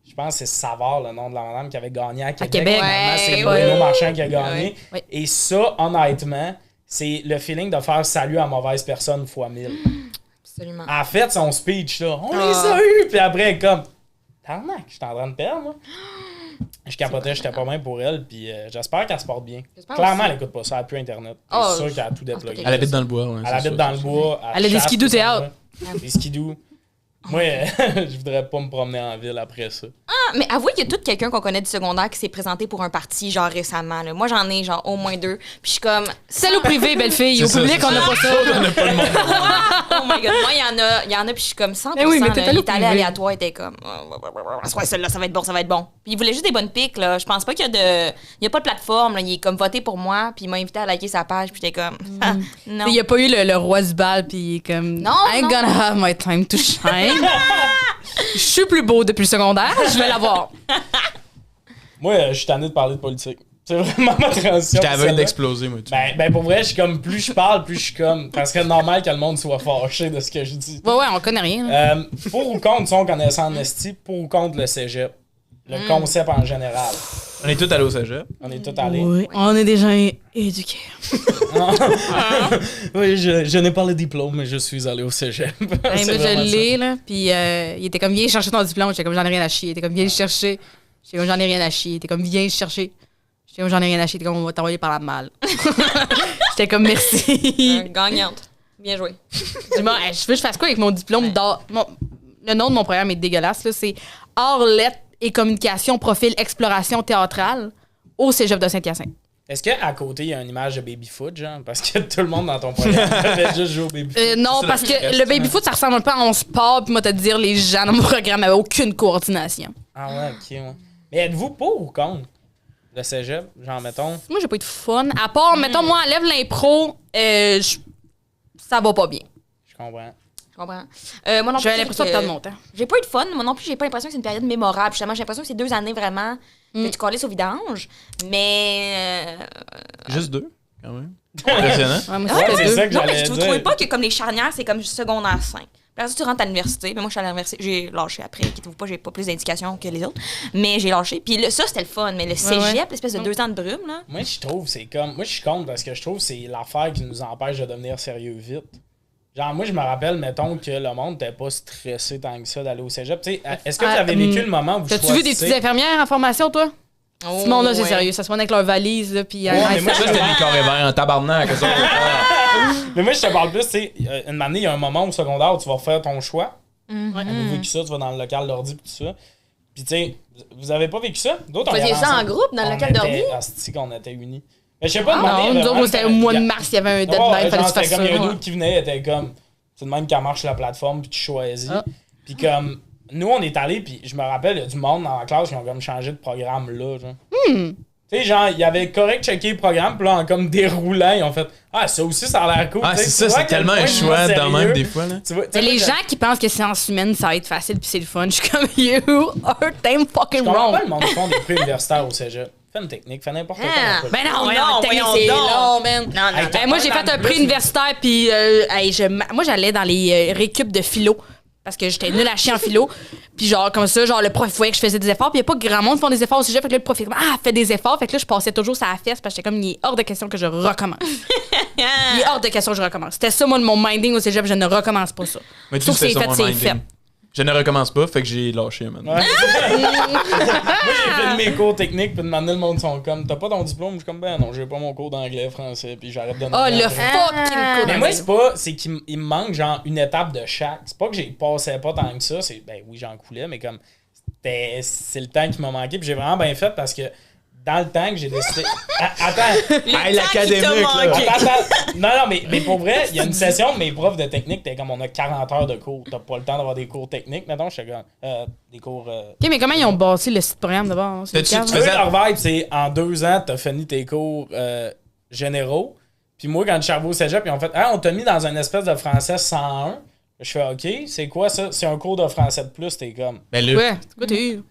je pense que c'est Savard, le nom de la madame, qui avait gagné à Québec. Québec. Finalement, c'est Ouais, Bruno ouais. Marchand qui a gagné. Ouais. Et ça, honnêtement, c'est le feeling de faire salut à mauvaise personne fois 1000. Absolument. En fait, son speech, là, on Ah. les a eus. Puis après, elle est comme, tarnac, je suis en train de perdre, moi. Je capotais, j'étais pas bien pour elle, puis j'espère qu'elle se porte bien. J'espère Clairement, aussi. elle écoute pas ça, elle a plus Internet. Oh, C'est sûr qu'elle a tout déplugué. Elle habite dans le bois, ouais. Elle habite dans le bois. Elle a des chasse, skidoo, tout t'es ça. out. Des skidoo. Moi, je voudrais pas me promener en ville après ça. Ah, mais avouez qu'il y a tout quelqu'un qu'on connaît du secondaire qui s'est présenté pour un parti, genre récemment. Là. Moi, j'en ai genre au moins 2. Puis je suis comme. Celle au privé, belle fille. Au C'est ça, public, c'est on n'a ça. pas ça. On n'a pas le monde. Oh my Moi, il y en a, puis je suis comme 100%. Mais oui, mais là, t'es il allé au est allé privé. aléatoire, il était comme. Ouais, celle-là, ça va être bon, ça va être bon. Puis il voulait juste des bonnes piques, là. Je pense pas qu'il y a il y a pas de plateforme, là. Il est comme voté pour moi, puis il m'a invité à liker sa page, puis j'étais comme. Ah, non. Il y a pas eu le roi du bal, puis il est comme. Non, I ain't non. gonna have my time to shine. Je suis plus beau depuis le secondaire, je vais l'avoir. Moi, je suis tanné de parler de politique. C'est vraiment ma transition. J'étais aveugle celle-là. d'exploser, moi. Ben, pour vrai, je suis comme, plus je parle, plus je suis comme. Ça serait normal que le monde soit fâché de ce que je dis. Ouais, on connaît rien. Là. Pour ou contre, si on connaît ça en esti, pour ou contre le cégep? Le concept en général. On est tous allés au cégep. On est tous allés. Oui, on est des gens éduqués. Oui, je n'ai pas le diplôme, mais je suis allé au cégep. Hey, C'est moi, je vraiment l'ai, là. Puis il était comme, viens chercher ton diplôme. J'étais comme, j'en ai rien à chier. Il était comme, viens le chercher. J'étais comme, j'en ai rien à chier. Il était comme, viens le chercher. J'étais comme, j'en ai rien à chier. Il était comme, on va t'envoyer par la malle. J'étais comme, merci. Gagnante. Bien joué. Dis moi, hey, je veux que je fasse quoi avec mon diplôme d'art? Le nom de mon programme est dégueulasse, là. C'est Arts, lettres et communication, profil, exploration théâtrale au cégep de Saint-Hyacinthe. Est-ce qu'à côté, il y a une image de baby-foot, genre? Parce que tout le monde dans ton programme avait juste joué au baby-foot. Non, C'est parce la que question, le baby-foot, ça ressemble un peu à on sport, puis moi, te dire, les gens dans mon programme n'avaient aucune coordination. Ah ouais, ok, ouais. Mais êtes-vous pour ou contre le cégep? Genre, mettons. Moi, j'ai pas eu de fun. À part, mettons, moi, enlève l'impro, ça va pas bien. Je comprends. Je comprends. Moi non plus. J'avais l'impression de perdre mon temps. J'ai pas eu de fun. Moi non plus, j'ai pas l'impression que c'est une période mémorable. Justement, j'ai l'impression que c'est 2 années vraiment que tu colles au vidange. Mais. Juste 2, quand même. Impressionnant. Ouais, moi, Ouais, c'était c'est deux. ça que Non, mais j'allais je dire. trouvais pas que comme les charnières, c'est comme secondaire 5. Puis après ça, tu rentres à l'université. Mais moi, je suis à l'université. J'ai lâché après. Inquiétez-vous pas, j'ai pas plus d'indications que les autres. Mais j'ai lâché. Puis ça, c'était le fun. Mais le cégep, l'espèce de 2 ans de brume, là. Moi, je trouve, c'est comme. Moi, je suis contre parce que je trouve que c'est l'affaire qui nous empêche de devenir sérieux vite. Genre, moi, je me rappelle, mettons, que le monde n'était pas stressé tant que ça d'aller au cégep. Tu sais, est-ce que vous avez vécu le moment où vous T'as-tu vu des petites infirmières en formation, toi? Oh, Ce monde-là, c'est ouais. sérieux. Ça se prend avec leur valise, là, puis... mais moi, Ça, c'était les carrés verts en tabarnak. Ça, Mais moi, je te parle plus, tu sais, une année, il y a un moment au secondaire où tu vas faire ton choix. Avez-vous vécu ça? Tu vas dans le local d'ordi pis tout ça. Puis, tu sais, vous avez pas vécu ça? D'autres, Vous faisiez ça en groupe dans le local d'ordi? Asti qu'on était unis. Mais je sais pas, une année, Non, nous autres, c'était au mois de mars, il y avait un deadline, ouais, fallait genre, que tu fasses c'était ça. comme il y a un Ouais. autre qui venait, était comme, c'est de même qu'elle marche la plateforme, puis tu choisis. Ah. Puis comme, nous, on est allés, puis je me rappelle, il y a du monde dans la classe qui ont comme changé de programme là, genre. Tu sais, genre, il y avait correct checké le programme, puis là, en comme déroulant, ils ont fait, ah, ça aussi, ça a l'air cool. Ah, Tu sais, c'est tu ça, vois c'est à quel tellement point un c'est choix pas de même sérieux. des fois, là. Tu vois, tu Mais sais, les moi, gens qui pensent que sciences humaines, ça va être facile puis c'est le fun, je suis comme, you are damn fucking je comprends pas wrong. le monde qui font des prix universitaires au cégep. Fais une technique, fais n'importe quoi. Ah. on peut. Ben non, Non, technique, voyons c'est donc. long, man. Non, non, Hey, non. t'as Moi, pas j'ai dans fait le un prix plus, universitaire, puis moi, j'allais dans les récup de philo. Parce que j'étais nulle à chier en philo. Puis genre, comme ça, genre, le prof voyait que je faisais des efforts. Puis il n'y a pas grand monde qui font des efforts au sujet. Fait que là, le prof, il est comme, fais des efforts. Fait que là, je passais toujours sur la fesse. Parce que j'étais comme, il est hors de question que je recommence. Il est hors de question que je recommence. C'était ça, moi, mon minding au cégep. Je ne recommence pas ça. Mais tu Sauf sais, que c'est fait, c'est fait. Je ne recommence pas, fait que j'ai lâché maintenant. Ouais. Moi, j'ai fait mes cours techniques, puis demander le monde sont comme, t'as pas ton diplôme? Je suis comme, ben non, j'ai pas mon cours d'anglais, français, puis j'arrête de Oh, demander le après. fucking coup Mais moi, c'est pas, c'est qu'il me manque genre une étape de chaque. C'est pas que j'ai passé pas tant que ça, c'est, ben oui, j'en coulais, mais comme, c'est le temps qui m'a manqué, puis j'ai vraiment bien fait parce que dans le temps que j'ai décidé. Attends! Hey, l'académique, là! Attends. Non, mais pour vrai, il y a une session de mes profs de technique, t'es comme on a 40 heures de cours. T'as pas le temps d'avoir des cours techniques, mettons, j'étais comme. Des cours. OK, mais comment ils ont bâti le site programme d'abord? C'est T'as-tu- calme. tu Eux, faisais- leur vibe, c'est en 2 ans, t'as fini tes cours généraux. Puis moi, quand je suis arrivé au cégep, ils ont fait, on t'a mis dans une espèce de français 101. Je fais, OK, c'est quoi ça? C'est un cours de français de plus, t'es comme. Ben là, Ouais, c'est quoi t'as eu?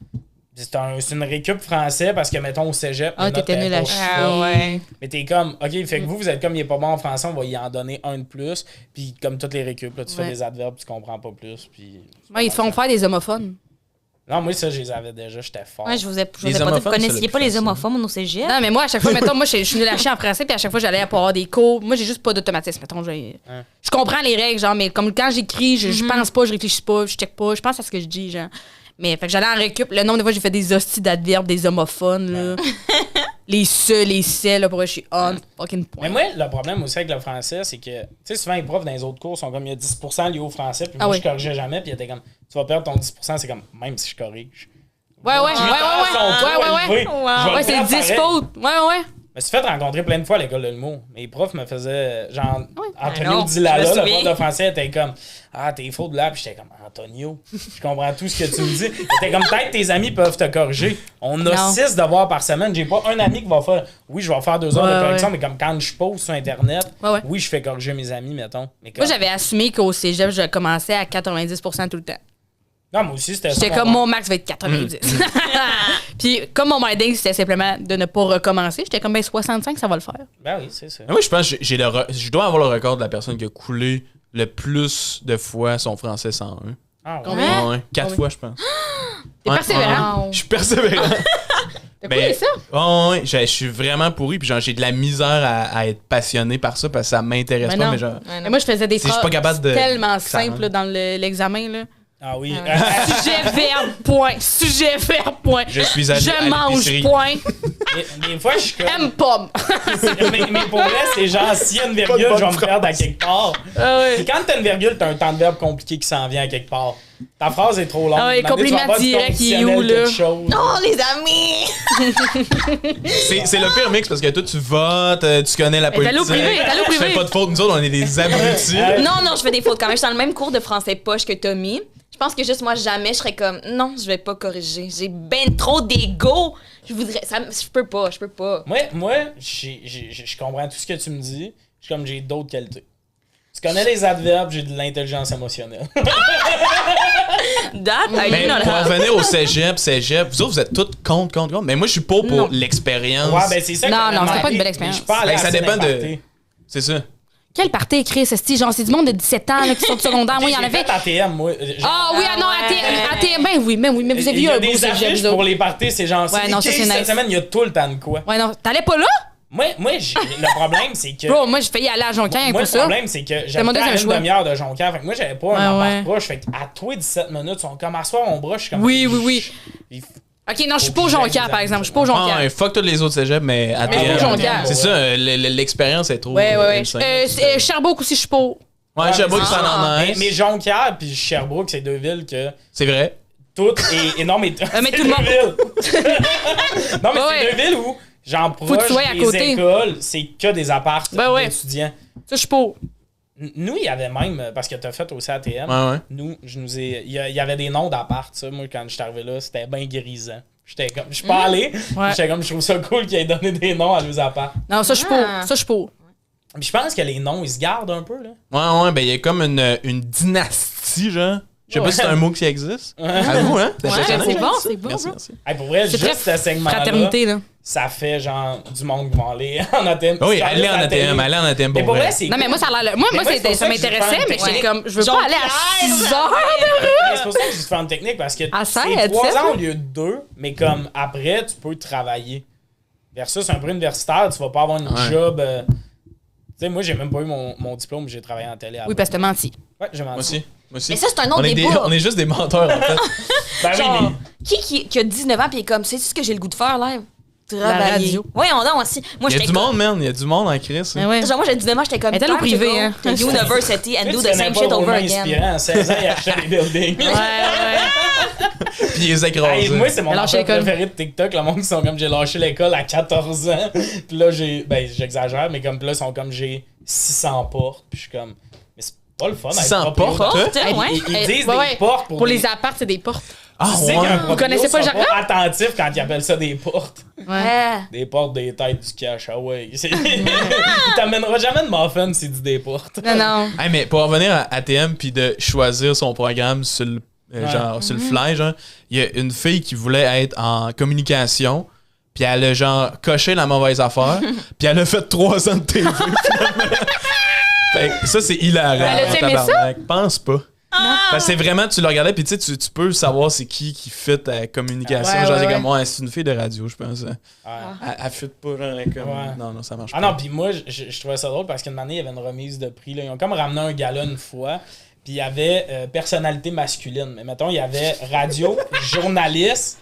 C'est une récup français parce que, mettons, au cégep. Ah, les notes t'étais nul à étaient chier. pas- Ah ouais. Mais t'es comme, OK, fait que vous êtes comme, il est pas bon en français, on va y en donner un de plus. Puis comme toutes les récup, là, tu fais Ouais. des adverbes, tu comprends pas plus. Puis. Ouais, ils te font faire des homophones. Non, moi, ça, je les avais déjà, j'étais fort. Ouais, je vous ai pas Les dit, vous homophones, connaissiez c'est le pas plus les facile. homophobes au cégep? Non, mais moi, à chaque fois, mettons, moi, je suis nulle à chier en français, puis à chaque fois, j'allais pour avoir des cours. Moi, j'ai juste pas d'automatisme. Mettons, je comprends les règles, genre, mais comme quand j'écris, je pense pas, je réfléchis pas, je check pas, je pense à ce que je dis, genre. Mais fait que j'allais en récup. Le nombre de fois, j'ai fait des hosties d'adverbes, des homophones, là. Les se, les c'est, là, pour vrai, je suis on fucking Mais point. moi, le problème aussi avec le français, c'est que, tu sais, souvent, les profs dans les autres cours sont comme, il y a 10% liés au français, puis Ah moi, oui. je corrigeais jamais, puis il était comme, tu vas perdre ton 10%, c'est comme, même si je corrige. Ouais. Ouais. Ouais, c'est 10 fautes. Ouais. me suis fait rencontrer plein de fois à l'école de l'humour. Mes profs me faisaient, genre, Antonio non, Dilala, je me le souviens. prof de français, était comme, ah, t'es faux de là, puis j'étais comme, Antonio, je comprends tout ce que tu me dis. T'es comme, peut-être tes amis peuvent te corriger. On a Non. 6 devoirs par semaine. J'ai pas un ami qui va faire, oui, je vais faire 2 heures Ouais, de correction, ouais. mais comme quand je pose sur Internet, Ouais. oui, je fais corriger mes amis, mettons. Mais Moi, comme, j'avais assumé qu'au cégep, je commençais à 90% tout le temps. non, moi aussi, c'était ça. J'étais comme, mon max va être 90. Puis, comme mon minding, c'était simplement de ne pas recommencer, j'étais comme, 65, ça va le faire. Ben oui, c'est ça. Mais moi, je pense que je dois avoir le record de la personne qui a coulé le plus de fois son français 101. Ah, ouais. Combien? Ouais, 4 fois, je pense. T'es Ouais, persévérant. ouais. Je suis persévérant. T'as Ben, coulé ça? ouais, je suis vraiment pourri. Puis genre, j'ai de la misère à être passionné par ça parce que ça m'intéresse Mais pas. non. Mais genre, Mais moi, je faisais des Si je suis phrases pas capable de- tellement que ça simples rentre. là, dans l'examen. Là. Ah oui. Sujet, verbe, point. Sujet, verbe, point. je suis allé à Je mange, l'épicerie. point. Des fois, je suis comme. Aime pomme. mais pour vrai, c'est genre, s'il y a une virgule, je vais me perdre à quelque part. Ah ouais. Puis quand t'as une virgule, t'as un temps de verbe compliqué qui s'en vient à quelque part. Ta phrase est trop longue. Ah ouais, Maintenant, tu vas compliment avoir du direct, il est où, conditionnel, là? quelque chose. Oh, les amis! C'est le pire mix parce que toi, tu votes, tu connais la Elle est allée politique. au privé, elle est allée au Tu privé. fais pas de faute. Nous autres, on est des abrutis. Non, je fais des fautes quand même. Je suis dans le même cours de français poche que Tommy. Je pense que juste moi, jamais je serais comme, non, je vais pas corriger. J'ai ben trop d'ego. Je peux pas. Moi, je comprends tout ce que tu me dis. Je suis comme, j'ai d'autres qualités. Tu connais les adverbes, j'ai de l'intelligence émotionnelle. That, I Mais do not pour have. revenir au cégep, vous autres, vous êtes tous contre. Mais moi, je suis pas pour Non. l'expérience. Ouais, ben c'est ça que Non, j'avais non, c'était demandé, pas une belle mais expérience. Je suis pas allé Ben, ça assez dépend dans de- les parties. C'est ça. Quel party écrit, ce genre, c'est du monde de 17 ans là, qui sont du secondaire. Moi, il y en J'ai avait. fait ATM, moi. Ah oui, ah non, ATM, ben oui, mais vous avez Il y eu a un beau des cégep, affiches vous pour autres. les parties, c'est genre, Ouais, non, ça, c'est cette nice. semaine, il y a tout le temps de quoi. Ouais, non, t'allais pas là? Moi, le problème, c'est que... Bro, moi, j'ai failli aller à Jonquière Moi, pour le ça. problème, c'est que mon j'avais deuxième une choix. demi-heure de Jonquière. Fait que moi, j'avais pas un Ouais, embarque ouais. proche. Fait qu'à toi, 17 minutes, ils sont comme à soir, on broche. Je suis comme. Oui, oui, oui. Il- Ok, non, je suis pas au Jonquière, par exemple. Je suis pas au Ah, Jonquière. ouais, fuck tous les autres cégeps, mais Mais ATM. Jonquière. C'est ça, l'expérience est trop. Ouais, ouais, ouais. insane. Sherbrooke aussi, je suis pas. Ouais, Sherbrooke, c'est en Mais, nice. mais Jonquière puis Sherbrooke, c'est 2 villes que C'est vrai. toutes et non, mais. mais c'est tout le monde- 2 villes. Non, mais Ouais. c'est 2 villes où, genre, Faut que tu proche sois à des côté. écoles, c'est que des apparts Ben ouais. d'étudiants. Ça, je suis pas. Nous, il y avait même, parce que t'as fait aussi ATM, Ouais, ouais. nous, il y avait des noms d'appart, ça. Moi, quand je suis arrivé là, c'était bien grisant. J'étais comme, je suis pas allé, Ouais. j'étais comme, je trouve ça cool qu'ils aient donné des noms à leurs apparts. Non, ça, je suis pas. Ah. Ça, je suis pas. Puis je pense que les noms, ils se gardent un peu, là. Ouais, ben il y a comme une dynastie, genre. Je sais Ouais. pas si c'est un mot qui existe. À vous, hein? Ouais, impressionnant. c'est bon, c'est bon. Merci, bro. merci. Hey, pour vrai, C'est juste très ce segment-là, Fraternité, là. ça fait genre du monde qui vont aller en ATM. Oui, Puis allez en la télé. ATM, allez en ATM Mais pour pour vrai, vrai. c'est Non, mais moi, ça a l'air. Moi, Mais moi, c'est pour ça ça que je m'intéressait, fais mais une j'étais comme, je veux Jonquière, pas aller à 6 heures. Mais c'est pour ça que je dis faire une technique parce que À c'est 16, 3 17, ans au lieu de 2, mais comme après, tu peux travailler. Versus un peu universitaire, tu vas pas avoir une Ouais. job. Tu sais, moi, j'ai même pas eu mon diplôme, j'ai travaillé en télé avant. Oui, parce que t'as menti. Ouais, j'ai menti. Moi aussi. Moi aussi. Mais ça, c'est un autre on est débat. on est juste des menteurs, en fait. Ben oui, Genre, mais- qui a 19 ans pis est comme, sais-tu ce que j'ai le goût de faire, live? Travailler. radio. Oui, on a aussi. Moi, Il y a j'étais du comme- monde, man. Il y a du monde en crise. Mais ouais. Genre, moi, j'ai 19 ans, j'étais comme. Elle est allée au time to privé, go hein. to university and Tu do sais, the tu connais same pas shit over Romain again. Inspirant, à 16 ans, il achetait des buildings. Ouais, ouais. Puis il les écrase. Hey, moi, c'est mon Elle a lâché affaire l'école. préféré de TikTok. Le monde qui sont comme j'ai lâché l'école à 14 ans. Puis là, j'exagère, mais comme puis là, ils sont comme j'ai 600 portes. Puis je suis comme, mais c'est pas le fun. 600 être proprio. portes? Porte, Ils, ouais. ils disent Ouais, des ouais. portes Pour des- les apparts, c'est des portes. Ah, Tu sais qu'un ouais. proprio Vous connaissez pas le sont jargon? attentif quand ils appellent ça des portes. Ouais. Des portes, des têtes, du cash. Ah ouais. Il t'amènera jamais de muffin s'il dit des portes. Non, non. Hey, mais pour revenir à ATM puis de choisir son programme sur le, Ouais. genre, sur le fly, genre, il y a une fille qui voulait être en communication, puis elle a genre coché la mauvaise affaire, puis elle a fait 3 ans de TV finalement. Fait que ça, c'est hilarant. Elle a-tu aimé ça? tabarnak. Pense pas. Parce que c'est vraiment, tu le regardais, puis tu sais, tu peux savoir c'est qui fit à la communication. Ouais, genre, ouais, c'est ouais. comme, ouais, c'est une fille de radio, je pense. Ouais. Elle fit pas, genre, comme. Ouais. Non, ça marche Ah pas. non, puis moi, je trouvais ça drôle parce qu'une année, il y avait une remise de prix. Là. Ils ont comme ramené un gala une fois. Puis il y avait personnalité masculine. Mais mettons, il y avait radio, journaliste,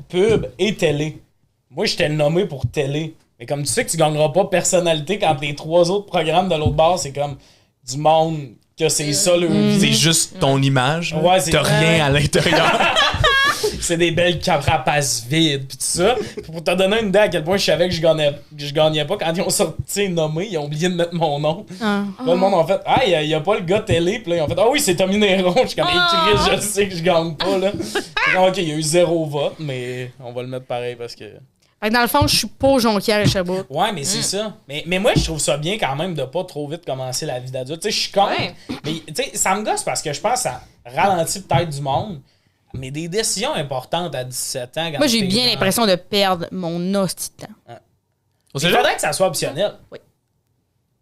pub et télé. Moi, j'étais nommé pour télé. Mais comme tu sais que tu gagneras pas personnalité quand les 3 autres programmes de l'autre bord, c'est comme du monde que c'est ça le vie. C'est juste ton image. Ouais, c'est T'as rien à l'intérieur. c'est des belles carapaces vides, pis tout ça. Pour te donner une idée à quel point je savais que je gagnais pas, quand ils ont sorti nommé, ils ont oublié de mettre mon nom. Là, le monde a fait, ah, il y a pas le gars télé, pis là, ils ont fait, ah oui, c'est Tommy Néron. Je suis comme, Chris, je sais que je gagne pas, là. Ok, il y a eu 0 vote, mais on va le mettre pareil parce que. Fait que dans le fond, je suis pas Jonquière et Sherbrooke. Ouais, mais c'est ça. Mais moi, je trouve ça bien quand même de pas trop vite commencer la vie d'adulte. Tu sais, je suis contre. Ouais. Mais tu sais, ça me gosse parce que je pense que ça ralentit peut-être du monde. Mais des décisions importantes à 17 ans. Quand Moi, j'ai t'es bien dans- l'impression de perdre mon hostie de temps. Au Il cégep? faudrait que ça soit optionnel. Oui.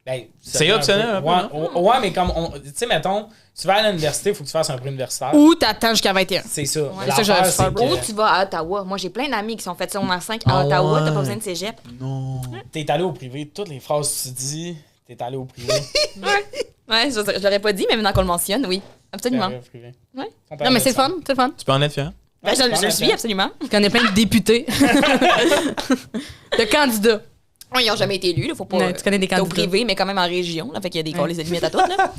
Ben, C'est un optionnel, peu. un peu, Ouais, mais comme. Tu sais, mettons, tu vas à l'université, il faut que tu fasses un prix universitaire. Ou t'attends jusqu'à 21. C'est ça. c'est ça que j'aurais L'affaire, dû faire. c'est que Ou tu vas à Ottawa. Moi, j'ai plein d'amis qui sont faits secondaire 5 à Ah Ottawa. ouais. T'as pas besoin de cégep. Non. t'es allé au privé, toutes les phrases que tu dis, t'es allé au privé. Ouais, je l'aurais pas dit, mais maintenant qu'on le mentionne, oui. Absolument. T'es allé au privé. Ouais. Ton père Non, mais est c'est médecin. fun, c'est fun. Tu peux en être fier? Ben, je le suis, absolument. Je connais plein de députés. de candidats. Ouais, ils n'ont jamais été élus, là. Faut pas. Ouais, tu connais des t'es au candidats. privé, mais quand même en région, là. Fait qu'il y a des les limites à toutes, là.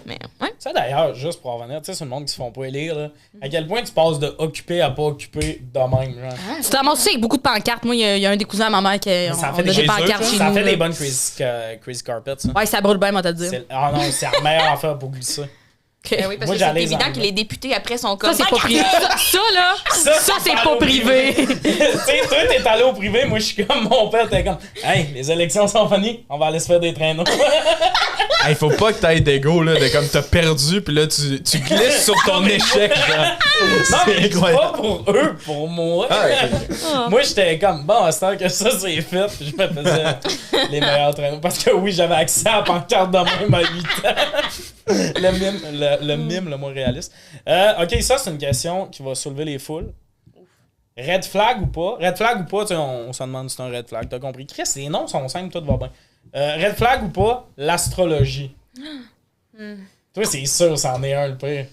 Mais, ouais. Ça d'ailleurs, juste pour revenir, tu sais, sur le monde qui se font pas élire, là, à quel point tu passes de occupé à pas occupé de même, genre. Tu t'en aussi avec beaucoup de pancartes. Moi, il y a un des cousins à ma mère qui Ça on fait a des des pancartes chez Ça nous. fait là. des bonnes crazy carpets, ça. Ouais, ça brûle bien, moi, t'as dit. Ah non, c'est la meilleure affaire pour glisser. Ben oui, parce Moi, que c'est j'allais évident en que les députés après sont comme. Ça, c'est pas privé. Ça, là, ça, c'est pas privé. Tu sais, toi, t'es allé au privé, moi, je suis comme mon père, t'es comme, hey, les élections sont finies, on va aller se faire des traîneaux. Il faut pas que t'ailles d'ego, là, de comme t'as perdu, pis là, tu glisses sur ton échec, genre. Non, mais C'est c'est incroyable. pas pour eux, pour moi. Ah, ok. Moi, j'étais comme, bon, à ce temps que ça, c'est fait, je me faisais les meilleurs traîneaux. Parce que oui, j'avais accès à la pancarte de même à 8 ans. Le mime le moins réaliste. Ok, ça, c'est une question qui va soulever les foules. Red flag ou pas? Red flag ou pas, tu sais, on se demande si c'est un red flag. T'as compris? Chris, les noms sont simples, tout va bien. Red flag ou pas? L'astrologie. Toi, c'est sûr, c'en est un, le pire.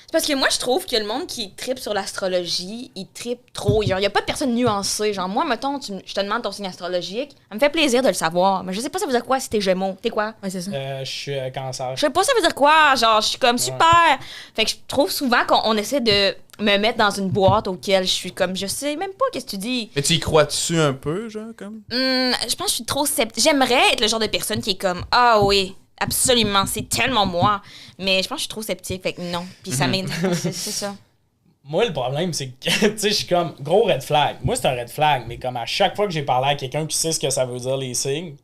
C'est parce que moi, je trouve que le monde qui tripe sur l'astrologie, il tripe trop. Genre, il y a pas de personne nuancée. Genre, moi, mettons, je te demande ton signe astrologique. Ça me fait plaisir de le savoir. Mais je sais pas ça veut dire quoi si t'es Gémeaux. T'es quoi? Ouais, c'est ça. Je suis cancer. Je sais pas ça veut dire quoi. Genre, je suis comme super. Fait que je trouve souvent qu'on essaie de me mettre dans une boîte auquel je suis comme, je sais même pas qu'est-ce que tu dis. Mais tu y crois-tu un peu, genre, comme? Je pense que je suis trop sceptique. J'aimerais être le genre de personne qui est comme, ah oui, absolument, c'est tellement moi. Mais je pense que je suis trop sceptique, fait que non. Puis ça m'aide. C'est ça. Moi, le problème, c'est que, tu sais, je suis comme, gros red flag. Moi, c'est un red flag, mais comme à chaque fois que j'ai parlé à quelqu'un qui sait ce que ça veut dire, les signes, tu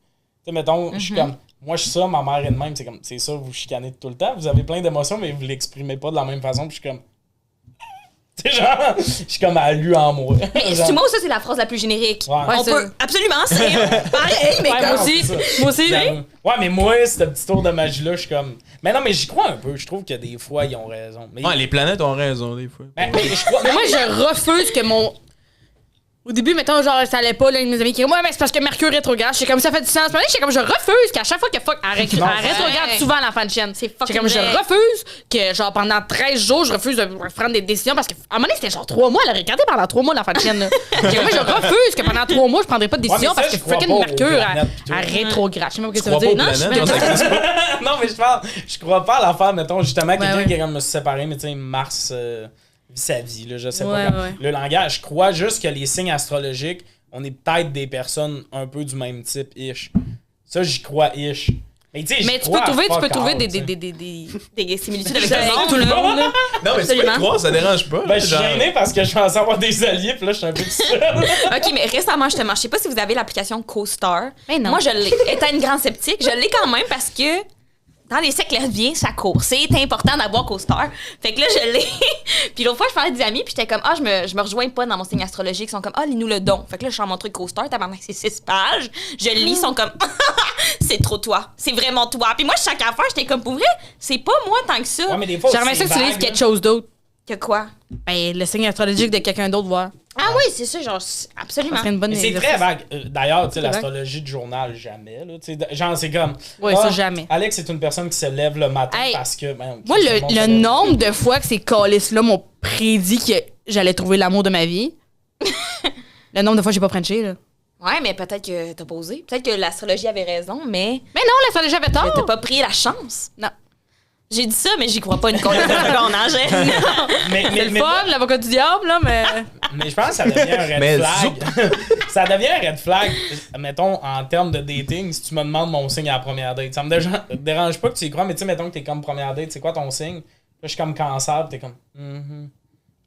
sais, mettons, je suis comme, moi, je suis ça, ma mère est de même, c'est comme, c'est ça, vous chicanez tout le temps, vous avez plein d'émotions, mais vous l'exprimez pas de la même façon, puis je suis comme, tu sais, genre, je suis comme à lui en moi. Mais Genre, c'est moi, ça, c'est la phrase la plus générique. Ouais. On c'est- peut. Absolument, c'est pareil, mais Ouais, comme. moi aussi. c'est ça. Moi aussi. J'avoue. Ouais, mais moi, ce petit tour de magie-là, je suis comme, mais non, mais j'y crois un peu, je trouve que des fois, ils ont raison. Mais, Ouais, les planètes ont raison, des fois. mais je crois, Mais moi, je refuse que mon. Au début, mettons, genre, ça allait pas, là, mes amis qui disaient, ouais, mais c'est parce que Mercure rétrograde. J'étais comme, ça fait du sens. Mais j'étais comme, je refuse qu'à chaque fois que fuck, elle rétrograde ouais. souvent à la fin de chaîne. C'est J'étais fucking comme, je vrai. refuse que, genre, pendant 13 jours, je refuse de prendre des décisions parce qu'à un moment donné, c'était genre 3 mois. Elle a regardé pendant 3 mois la fin de chaîne, là. J'étais comme, moi, je refuse que pendant 3 mois, je prendrais pas de décision Ouais, mais ça, parce que je crois fucking pas aux Mercure, planètes, elle rétrograde. Je sais même pas ce que ça crois veut pas dire. aux Non, planètes? je- Non, ça existe pas. non, mais je crois pas à l'affaire, mettons, justement, quelqu'un ouais. qui est comme me séparé, mais tu sais, Mars vit sa vie, là, je sais Ouais, pas. Comment. ouais. Le langage, je crois juste que les signes astrologiques, on est peut-être des personnes un peu du même type, ish. Ça, j'y crois, ish. Mais tu sais, Mais tu peux trouver des. Des similitudes avec Avec tout tout le le monde. monde, là. Non, mais tu peux y Absolument. croire, ça dérange pas. Ben, je suis genre. gêné parce que je pense avoir des alliés, puis là, je suis un peu tout seul. OK, mais récemment, justement, je sais pas si vous avez l'application CoStar. Mais non. Moi, je l'ai. Étant une grande sceptique, je l'ai quand même parce que dans les siècles lesbiens, ça court. C'est important d'avoir CoStar. Fait que là, je l'ai. Puis l'autre fois, je parlais à des amis, puis j'étais comme, je me rejoins pas dans mon signe astrologique. Ils sont comme, lis-nous le don. Fait que là, je sors mon truc CoStar, tabarnak, c'est 6 pages. Je le lis, ils sont comme, c'est trop toi. C'est vraiment toi. Puis moi, chaque affaire, j'étais comme, pour vrai, c'est pas moi tant que ça. Ouais, mais des fois, J'aimerais ça c'est que tu lises vague, quelque là. chose d'autre. Que quoi? Ben, le signe astrologique de quelqu'un d'autre, voir. Ah oui, c'est ça, genre, Ça absolument. serait une bonne Mais c'est exercice. très vague. D'ailleurs, tu sais, C'est vague. l'astrologie de journal, jamais. Là, tu sais, genre, c'est comme. Ouais, ça, jamais. Alex est une personne qui se lève le matin Hey, parce que. Ben, Moi, tout monde se le lève. nombre de fois que ces calices-là m'ont prédit que j'allais trouver l'amour de ma vie, le nombre de fois que j'ai pas frenché, là. Ouais, mais peut-être que t'as posé. Peut-être que l'astrologie avait raison, mais Mais non, l'astrologie avait t'as tort. pas pris la chance. Non. J'ai dit ça, mais j'y crois pas une seconde, hein, C'est le fun, l'avocat du diable, là, mais... Mais je pense que ça devient un red Mais flag. Ça devient un red flag, mettons, en termes de dating, si tu me demandes mon signe à la première date. Ça me dérange pas que tu y crois, mais tu sais, mettons que t'es comme première date, c'est quoi ton signe? Là, je suis comme cancer, pis t'es comme...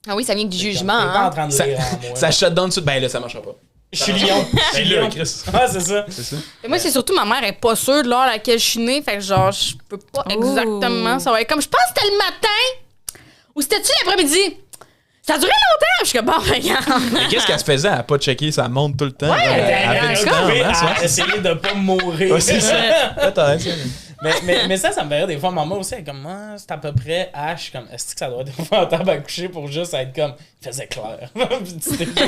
Ah oui, ça vient du jugement, T'es pas en hein. train de lire en moi. Ça shut down dessus. Ben là, ça marchera pas. Je suis lion. Je suis lion. Chris. Ah, c'est ça. C'est ça. Mais moi, c'est surtout ma mère est pas sûre de l'heure à laquelle je suis née. Fait que genre, je peux pas exactement savoir. Comme je pense que c'était le matin ou c'était-tu l'après-midi? Ça a duré longtemps. Je suis comme, bon, regarde. Mais qu'est-ce qu'elle se faisait à pas checker sa montre tout le temps? Ouais, elle avait du temps, Occupé hein, ça? à essayer de pas mourir. Ouais, c'est ça. Peut-être. mais ça me fait rire. Des fois, maman aussi, elle est comme, ah, c'est à peu près H. Comme, est-ce que ça doit être épouvantable à coucher pour juste être comme, il faisait clair. Moi,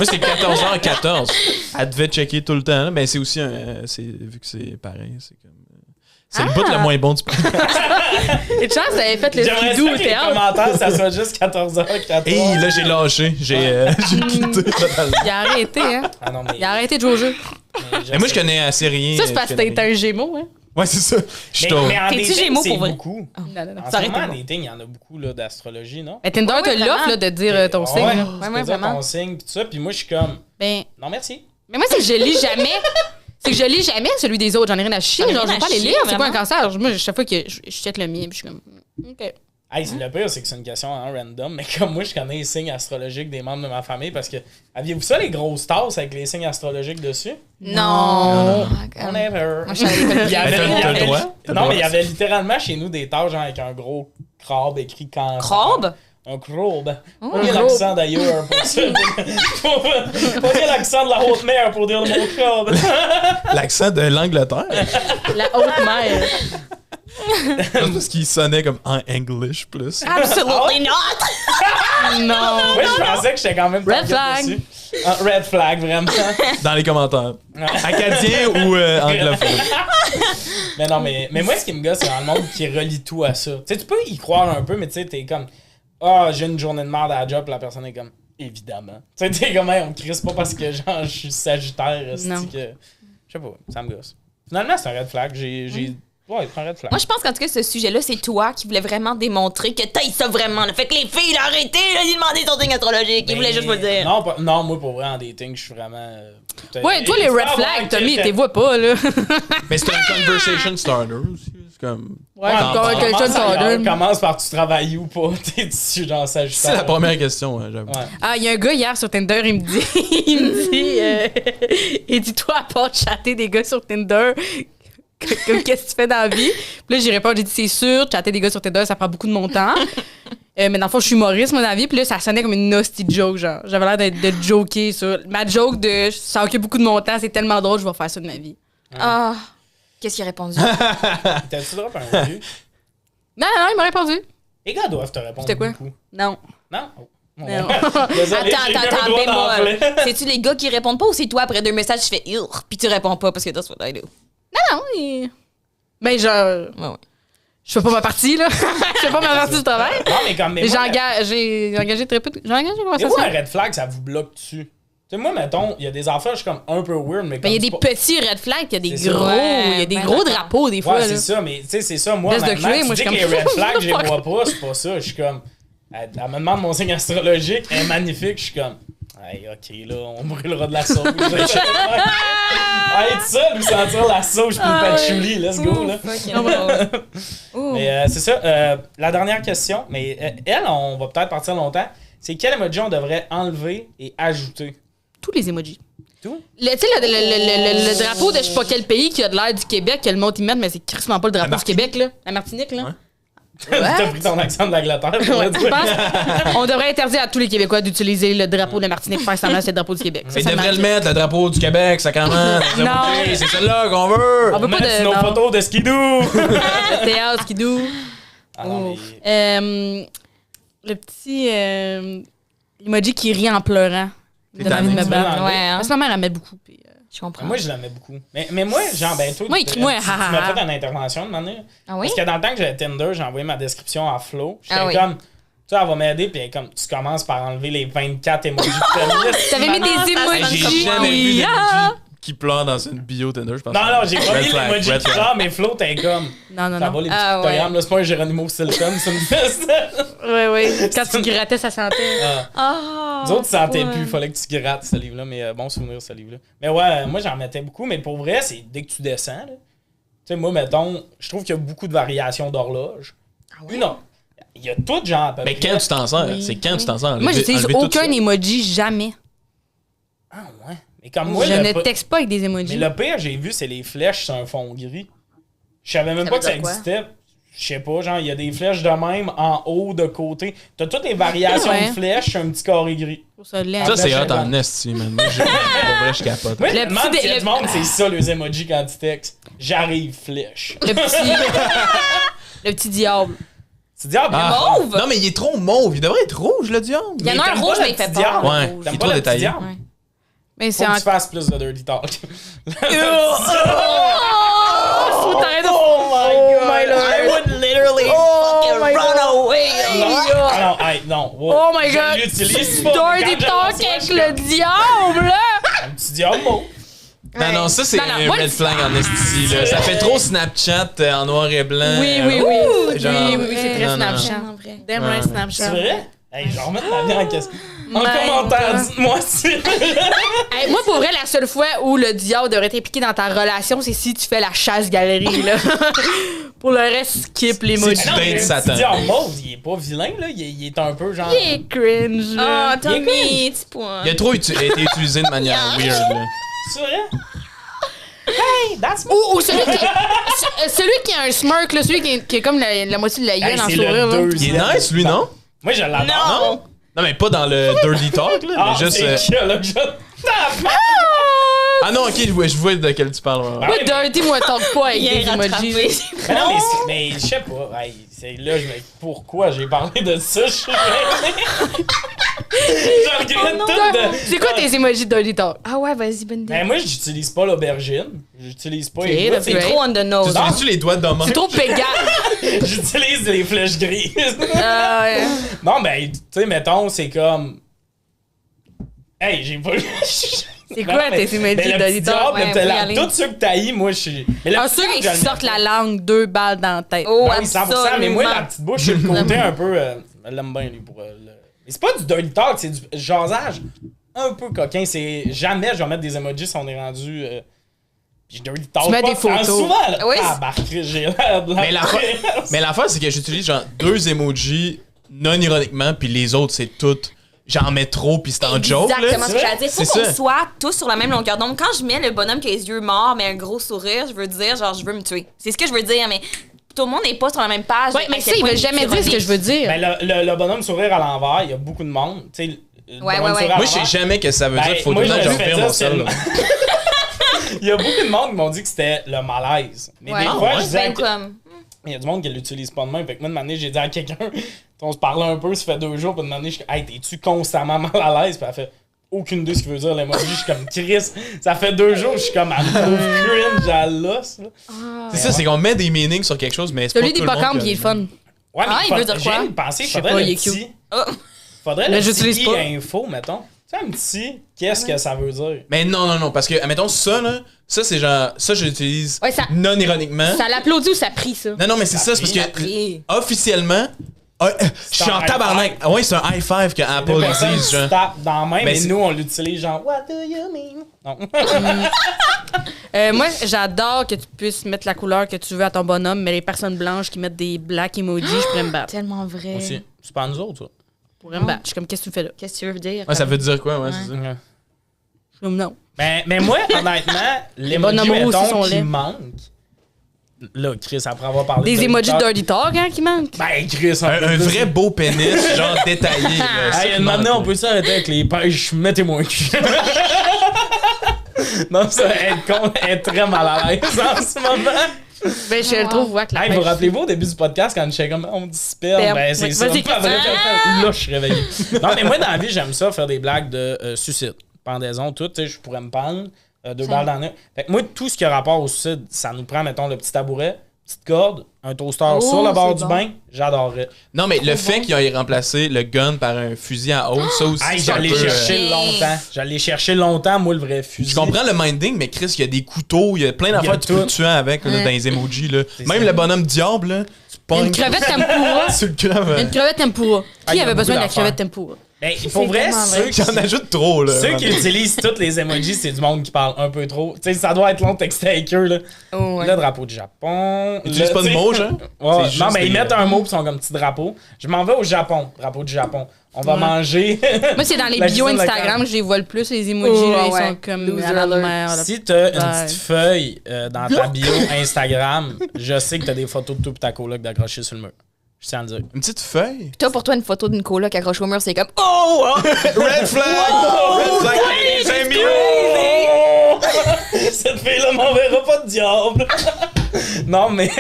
c'est 14h14. Elle devait checker tout le temps. Mais c'est aussi vu que c'est pareil, c'est comme. C'est le bout le moins bon du podcast. Et de chance, ça avait fait le J'aimerais skidoo ça au que les théâtre. commentaires, ça soit juste 14h14. Et là, j'ai lâché. J'ai quitté totalement. Il a arrêté, hein. Ah non, mais, Il a arrêté de jouer au jeu. Mais moi, je connais assez rien. Ça, c'est parce que t'es un gémeaux, hein. Ouais, c'est ça. Je suis mais tôt. en T'es-tu dating, Gémeaux c'est pour vrai? beaucoup. Non, non, non. En Ça ce moment, arrête en dating, il y en a beaucoup là, d'astrologie, non? Mais Tinder Ouais, te vraiment. l'offre là, de dire ton signe. Ouais, là. tu Ouais, peux ouais, dire vraiment. ton signe pis tout ça, puis moi, je suis comme, Ben, non merci. mais moi, c'est que je lis jamais. C'est que je lis jamais celui des autres. J'en ai rien à chier. J'en ai Genre, je rien veux pas à les chier, lire. C'est quoi un vraiment. cancer? Moi, chaque fois que je check le mien, puis je suis comme, OK. Hey, le pire, c'est que c'est une question random, mais comme moi, je connais les signes astrologiques des membres de ma famille parce que. Aviez-vous ça, les grosses tasses avec les signes astrologiques dessus? Non. On ever. Moi, je savais pas. Il y avait- T'as il y avait- le droit? T'as le Non, droit? mais il y avait littéralement chez nous des tasses genre avec un gros crabe écrit cancer. Crabe? Un crabe. un Pas bien crabe. l'accent d'ailleurs pour ça. Pas bien l'accent de la haute mer pour dire le mot crabe. L'accent de l'Angleterre. La haute mère. C'est parce qu'il sonnait comme en English plus. Absolutely not! Non. Oui, je pensais que j'étais quand même Red target flag. dessus. Ah, red flag, vraiment. Dans les commentaires. Acadien ou anglophone? Mais non, mais moi, ce qui me gosse, c'est dans le monde qui relie tout à ça. Tu sais, tu peux y croire un peu, mais tu sais, t'es comme, ah, j'ai une journée de merde à la job, puis la personne est comme, évidemment. Tu sais, t'es comme, hey, on me crisse pas parce que, genre, je suis sagittaire, Non. que. Je sais pas, ça me gosse. Finalement, c'est un red flag. Ouais, c'est un red flag. Moi, je pense qu'en tout cas, ce sujet-là, c'est toi qui voulais vraiment démontrer que t'as ça vraiment. Là. Fait que les filles, là, arrêtez de lui demander son signe astrologique. Ils voulaient juste vous le dire. Non, non, moi, pour vrai, en dating, je suis vraiment. Ouais, toi, les red flags, Tommy, t'es vois pas, là. Mais c'était un conversation starter aussi. C'est comme. Ouais, T'en comme parles. quelqu'un de Southern. Commence par tu travailles où pas. T'es dessus, genre, sagittaire. C'est la première question, hein, j'avoue. Ouais. Ah, il y a un gars hier sur Tinder, il me dit, toi, à part de chatter des gars sur Tinder, comme qu'est-ce que tu fais dans la vie? Puis là, j'y réponds, j'ai dit, c'est sûr, chatter des gars sur Tinder, ça prend beaucoup de mon temps. Mais dans le fond, je suis humoriste, moi, dans la vie. Puis là, ça sonnait comme une nasty joke, genre. J'avais l'air de joker sur. Ma joke de ça occupe beaucoup de mon temps, c'est tellement drôle, je vais faire ça de ma vie. Ah. Qu'est-ce qu'il a répondu? T'as-tu drop un review? Non, il m'a répondu. Les gars doivent te répondre. C'était quoi? beaucoup. Non. Non? Oh. Non. Désolé, j'ai mis un doigt dans la bémol. plaie. C'est-tu les gars qui répondent pas ou c'est toi après 2 messages, tu fais puis tu réponds pas parce que that's what I do? Non, ben, genre. Ouais, ouais. Je fais pas ma partie, là. Je fais pas ma partie du travail. Non, mais comme. Mais Mais moi, j'ai engagé très peu de. J'ai engagé une mais conversation. moi, un red flag, ça vous bloque dessus. Tu sais, moi, mettons, il y a des affaires, je suis comme un peu weird, mais comme. Ben, il y a c'est des pas- petits red flags, il y a des C'est ça. gros. Ouais, Il y a des ben gros d'accord. drapeaux, des fois. Ouais, là. c'est ça, mais tu sais, c'est ça. Moi, Laisse de honnêtement, cuir, tu moi, dis je que suis les comme- red flags, je les vois pas, c'est pas ça. Je suis comme. Elle me demande mon signe astrologique, elle est magnifique, je suis comme. Hey, ok, là, on brûlera de la sauge. Hey, tout ça, lui sentir la sauge puis le patchouli, let's go, là. Mais c'est ça. La dernière question, mais elle, on va peut-être partir longtemps. C'est quel emoji on devrait enlever et ajouter? Tous les emojis. Tout? Tu sais, le drapeau de je sais pas quel pays qui a de l'air du Québec, que le monde y met, mais c'est crissement pas le drapeau du Québec, là. La Martinique, là. Ouais. T'as pris ton accent de l'Angleterre. pour Ouais, le tu dire. penses? On devrait interdire à tous les Québécois d'utiliser le drapeau de la Martinique faire semblant que c'est le drapeau du Québec. Ça, Ils ça devraient marche. le mettre, le drapeau du Québec, sacrément. Non. C'est celle-là qu'on veut. On veut pas Mettre de. nos non. photos de skidoo. Le théâtre, skidoo. Ah non, mais... Le petit emoji qui rit en pleurant. T'es Donne envie de me tanné, battre. tu veux Ouais, hein? Parce que ma mère, elle met beaucoup. Puis, Je comprends. Moi, je l'aimais beaucoup. Mais moi, genre, ben, toi, Moi, écris-moi, tu ha, ha, m'as ha. fait une intervention de manière. Ah oui? Parce que dans le temps que j'avais Tinder, j'ai envoyé ma description à Flo. J'étais Ah oui. comme, tu sais, elle va m'aider, puis elle est comme, tu commences par enlever les 24 emojis de pénis. T'avais mis des Hey, emojis. j'ai jamais vu Ah! qui pleure dans une bio Tinder, je pense. Non, j'ai pas Red mis flag, l'emoji red qui flag. pleure, mais Flo, t'es comme. Non, non, Ça non. va, les petits Ah, ouais. pictogrammes, là, c'est pas un Geronimo Stilton, c'est une veste. Oui. Quand tu grattais, ça sentait. Ah, Nous autres, ça sentait ouais. plus, fallait que tu grattes ce livre-là, mais bon souvenir, ce livre-là. Mais ouais, moi, j'en mettais beaucoup, mais pour vrai, c'est dès que tu descends, là. Tu sais, moi, mettons, je trouve qu'il y a beaucoup de variations d'horloge. Ah ouais? Non. Il y a tout, genre, à peu Mais près. quand tu t'en sers, Oui. c'est quand tu t'en sers. Moi, j'utilise Enlever tout aucun ça. emoji, jamais. Ah ouais. Mais comme moi, Je le ne pe- texte pas avec des Mais emojis. le pire, j'ai vu, c'est les flèches sur un fond gris. Je savais même Ça pas veut que ça dire quoi? existait. Je sais pas, genre, il y a des flèches de même, en haut, de côté. T'as toutes les variations Ouais. de flèches sur un petit carré gris. Pour ça, laid. Ça, c'est Flèche hot en blanche. esti, man. Moi, pour vrai, je capote. Moi, Le je me demande petit s'il y a dé- du monde, c'est ça, les emojis quand tu textes. J'arrive, flèche. Le petit diable. Tu dis, ah, bien Ah. Mauve? Non, mais il est trop mauve. Il devrait être rouge, le diable. Il y en a un t'aimes rouge, pas mais le il fait petit peur. diable? Ouais, le rouge. il est T'aimes trop pas le détaillé. petit diable? Ouais. Mais Faut c'est que en. tu fasses plus de dirty talk. Faut t'arrêter de. Oh my god! I would literally fucking run away. Ah non, hey, non. Wow. Oh my Je god! l'utilise pas. Dirty Quand je talk reçois, avec je suis le diable, là! comme, un petit diable mauve. Non, non, ça, c'est Non, non, un moi, red le- flag en esti, là. Ça fait trop Snapchat en noir et blanc. Oui, oui, oui. Genre- Oui, c'est très Non, non, non. Snapchat. Vraiment vrai. Damn right, C'est Snapchat. vrai? Hey, je vais remettre ma vie en question. En My commentaire, God. dites-moi si. Hey, moi, pour vrai, la seule fois où le diable devrait être impliqué dans ta relation, c'est si tu fais la chasse-galerie, là. Pour le reste, skip les mots. Si tu Non, mais dates le Satan. petit diable mauve, il est pas vilain, là. Il est un peu genre. Il est cringe. Oh, là. Tommy, Il est petit point. Il a trop été utilisé de manière weird, là. C'est vrai? Hey, that's me. Ou celui qui a un smirk, là, celui qui a comme la moitié de la Hey, hyène en c'est sourire, le là. Il est nice, lui, non? Moi, je l'adore. Non! Non, mais pas dans le dirty talk, là. Ah, mais juste. c'est qui, là, que je tape? Ah non, ok, je vois de quel tu parles. ouais. Ah, Moi, ouais, Dirty, moi, talk pas avec Bien des emojis. rattrapé. Mais non, mais je sais pas. Hey, c'est là, pourquoi j'ai parlé de ça? Je sais pas. Je regrette non. tout de. C'est quoi tes emojis de Dirty Talk? Ah ouais, vas-y, bonne idée. Ben, moi, j'utilise pas l'aubergine. J'utilise pas Ok, les doigts, that's c'est C'est trop on the nose. Tu utilises les doigts de main? C'est trop pégant. J'utilise les flèches grises. Ah ouais. Non, ben, tu sais, mettons, c'est comme. Hey, j'ai pas. C'est quoi tes emojis Mais le de petit Dirty Talk? diable, Ouais, le faut petit y la- aller. tout ceux que t'haïs, moi, je suis. Mais le Un petit ceux diable, qui je le sortent mets la pas. langue, 2 balles dans la tête. Oh, Ben oui, 100%, mais moi, la petite bouche, c'est le côté un peu. Elle l'aime bien, lui, pour. Mais c'est pas du dirty talk, c'est du jasage un peu coquin. C'est jamais je vais mettre des emojis si on est rendu. Puis je dirty talk. Tu mets pas des photos. souvent, là. Oui. J'ai l'air de la. Mais l'affaire, c'est que j'utilise genre 2 emojis non ironiquement, puis les autres, c'est toutes. J'en mets trop, puis c'est en joke. Exactement Là. ce que j'allais dire. Faut C'est qu'on ça. soit tous sur la même longueur d'onde. Quand je mets le bonhomme qui a les yeux morts, mais un gros sourire, je veux dire, genre, je veux me tuer. C'est ce que je veux dire, mais tout le monde n'est pas sur la même page. Ouais, mais à ça, quel il point veut jamais dire ce que je veux dire. Ben, le bonhomme sourire à l'envers, il y a beaucoup de monde. Tu sais, le Ouais, bonhomme ouais, sourire à Moi, je sais l'envers. jamais que ça veut Ben, dire. Faut tout moi, le temps que je je le fais reviens dire, mon c'est sel. le- là. Il y a beaucoup de monde qui m'ont dit que c'était le malaise. Mais Ouais. des Ah, fois, ouais? je disais. à Ben, que- comme. Il y a du monde qui l'utilise pas de même. Fait que moi, de manière, j'ai dit à quelqu'un, on se parlait un peu, ça fait 2 jours, puis de manière, je suis hey, t'es-tu constamment mal à l'aise? Puis elle fait aucune idée ce qu'il veut dire, l'emoji. Je suis comme Chris, ça fait 2 jours, je suis comme à cringe à l'os. là. C'est ça, c'est qu'on met des meanings sur quelque chose, mais c'est pas Celui tout le monde d'hippocampe, qui a- il est fun. Ouais, Ah, il veut dire quoi? J'ai pensé, Je sais faudrait pas, le il est petit. Oh. Faudrait Mais le j'utilise petit pas. info, mettons. Tu sais, un petit, qu'est-ce que ça veut dire? Mais non, parce que, admettons, ça, là, ça, c'est genre, ça, je l'utilise Ouais, ça- non ironiquement. Ça l'applaudit ou ça prie, ça? Non, mais c'est ça, c'est parce Ça que, prie. officiellement, je suis un en high tabarnak. five. Ah ouais, c'est un high five que Apple Deux personnes utilise, qui se genre. tapent dans la main, mais c'est- nous, on l'utilise genre, what do you mean? Non. Moi, j'adore que tu puisses mettre la couleur que tu veux à ton bonhomme, mais les personnes blanches qui mettent des black emojis, je pourrais me battre. Tellement vrai. Aussi. C'est pas nous autres, ça. Je pourrais me battre. Je suis comme, qu'est-ce que tu fais là? Qu'est-ce que tu veux dire? Ouais, ça veut dire quoi, ouais, c'est ça. Je suis comme, non. Mais moi, honnêtement, l'emoji, bonhommes aussi mettons, sont qui laids. manque. Là, Chris, après avoir parlé Des de emojis de Dirty Dirty Talk, hein, qui manquent. Talk. Ben, Chris, Un vrai beau pénis, genre détaillé. là, ça, Hey, qui maintenant, on manque. peut s'arrêter avec les pêches. Mettez-moi un cul. Non, ça, elle est très mal à l'aise en ce moment. Ben, je le trouve wack, la Hey, vous pêche. rappelez-vous au début du podcast quand je disais comme on dit sperme? Sperme. Ben, c'est Oui, ça. vas-y, Pas vrai, là, je suis réveillé. Non, mais moi, dans la vie, j'aime ça, faire des blagues de suicide. Pendaison, tout. Tu sais, je pourrais me pendre 2 balles dans le nez. Fait que moi, tout ce qui a rapport au suicide, ça nous prend, mettons, le petit tabouret, petite corde, un toaster Oh, sur le bord c'est du bon. bain, j'adorerais. Non, mais le fait qu'ils aient remplacé le gun par un fusil à eau, ça aussi, Hey, c'est un j'allais peu... chercher longtemps. J'allais chercher longtemps, moi, le vrai fusil. Je comprends le minding, mais Chris, il y a des couteaux, il y a plein d'affaires que tu peux tout. te tuer avec là, dans les emojis. Là. Même ça. le bonhomme diable, là, tu pognes Une crevette tempura. sur le crâne. Une crevette tempura. Ah, Qui il y a avait besoin de la beaucoup d'affaires. crevette tempura? Ben, pour vrai, tellement ceux vrai. qui, J'en ajoute trop, là. ceux qui utilisent tous les emojis, c'est du monde qui parle un peu trop. Tu sais, ça doit être long de texter avec eux, là. Oh, ouais. Le drapeau du Japon. Ils utilisent pas de mots, genre? Ouais, C'est non, juste mais ils des- mettent un mot pis sont comme petit drapeau. Je m'en vais au Japon, drapeau du Japon. On va manger. Moi, c'est dans les La bios cuisine Instagram, locale. je les vois le plus, les emojis, là, ils ouais. sont comme Loser à la alert. merde. Si t'as une Ouais. petite feuille dans ta bio Instagram, je sais que t'as des photos de tout pis ta coloc d'accrocher sur le mur. Je tiens à le dire. Une petite feuille. Toi, pour toi, une photo d'une coloc accrochée au mur, c'est comme oh! Red flag! Red flag! C'est mieux! Cette fille-là m'enverra pas de diable. Non, mais.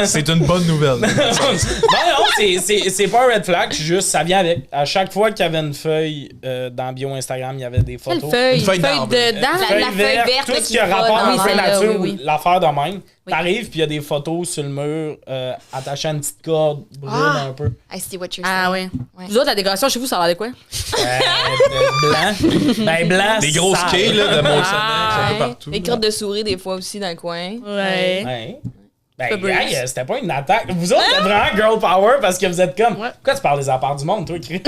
C'est une bonne nouvelle. non, c'est pas un red flag, juste ça vient avec. À chaque fois qu'il y avait une feuille dans bio Instagram, il y avait des Quelle photos. feuille? Une feuille Une feuille d'arbre. de dents? La feuille verte, tout là, ce qui qui a rapport vole avec dans la la- nature, oui, oui. l'affaire de même. T'arrives, puis il y a des photos sur le mur attachées à une petite corde brune un peu. I see what you're saying. Ah ouais. Ouais. Vous autres, la décoration chez vous, ça a l'air de quoi? Blanc. Ben, blanc. Des grosses sale. quilles là, de Mont-Saint-Denis, un peu Ouais. partout. Des crottes de souris, des fois aussi, dans le coin. Ouais. Ouais. Ben, Fabrice. hey, c'était pas une attaque. Vous autres, êtes vraiment girl power parce que vous êtes comme. Ouais. Pourquoi tu parles des apparts du monde, toi, Chris?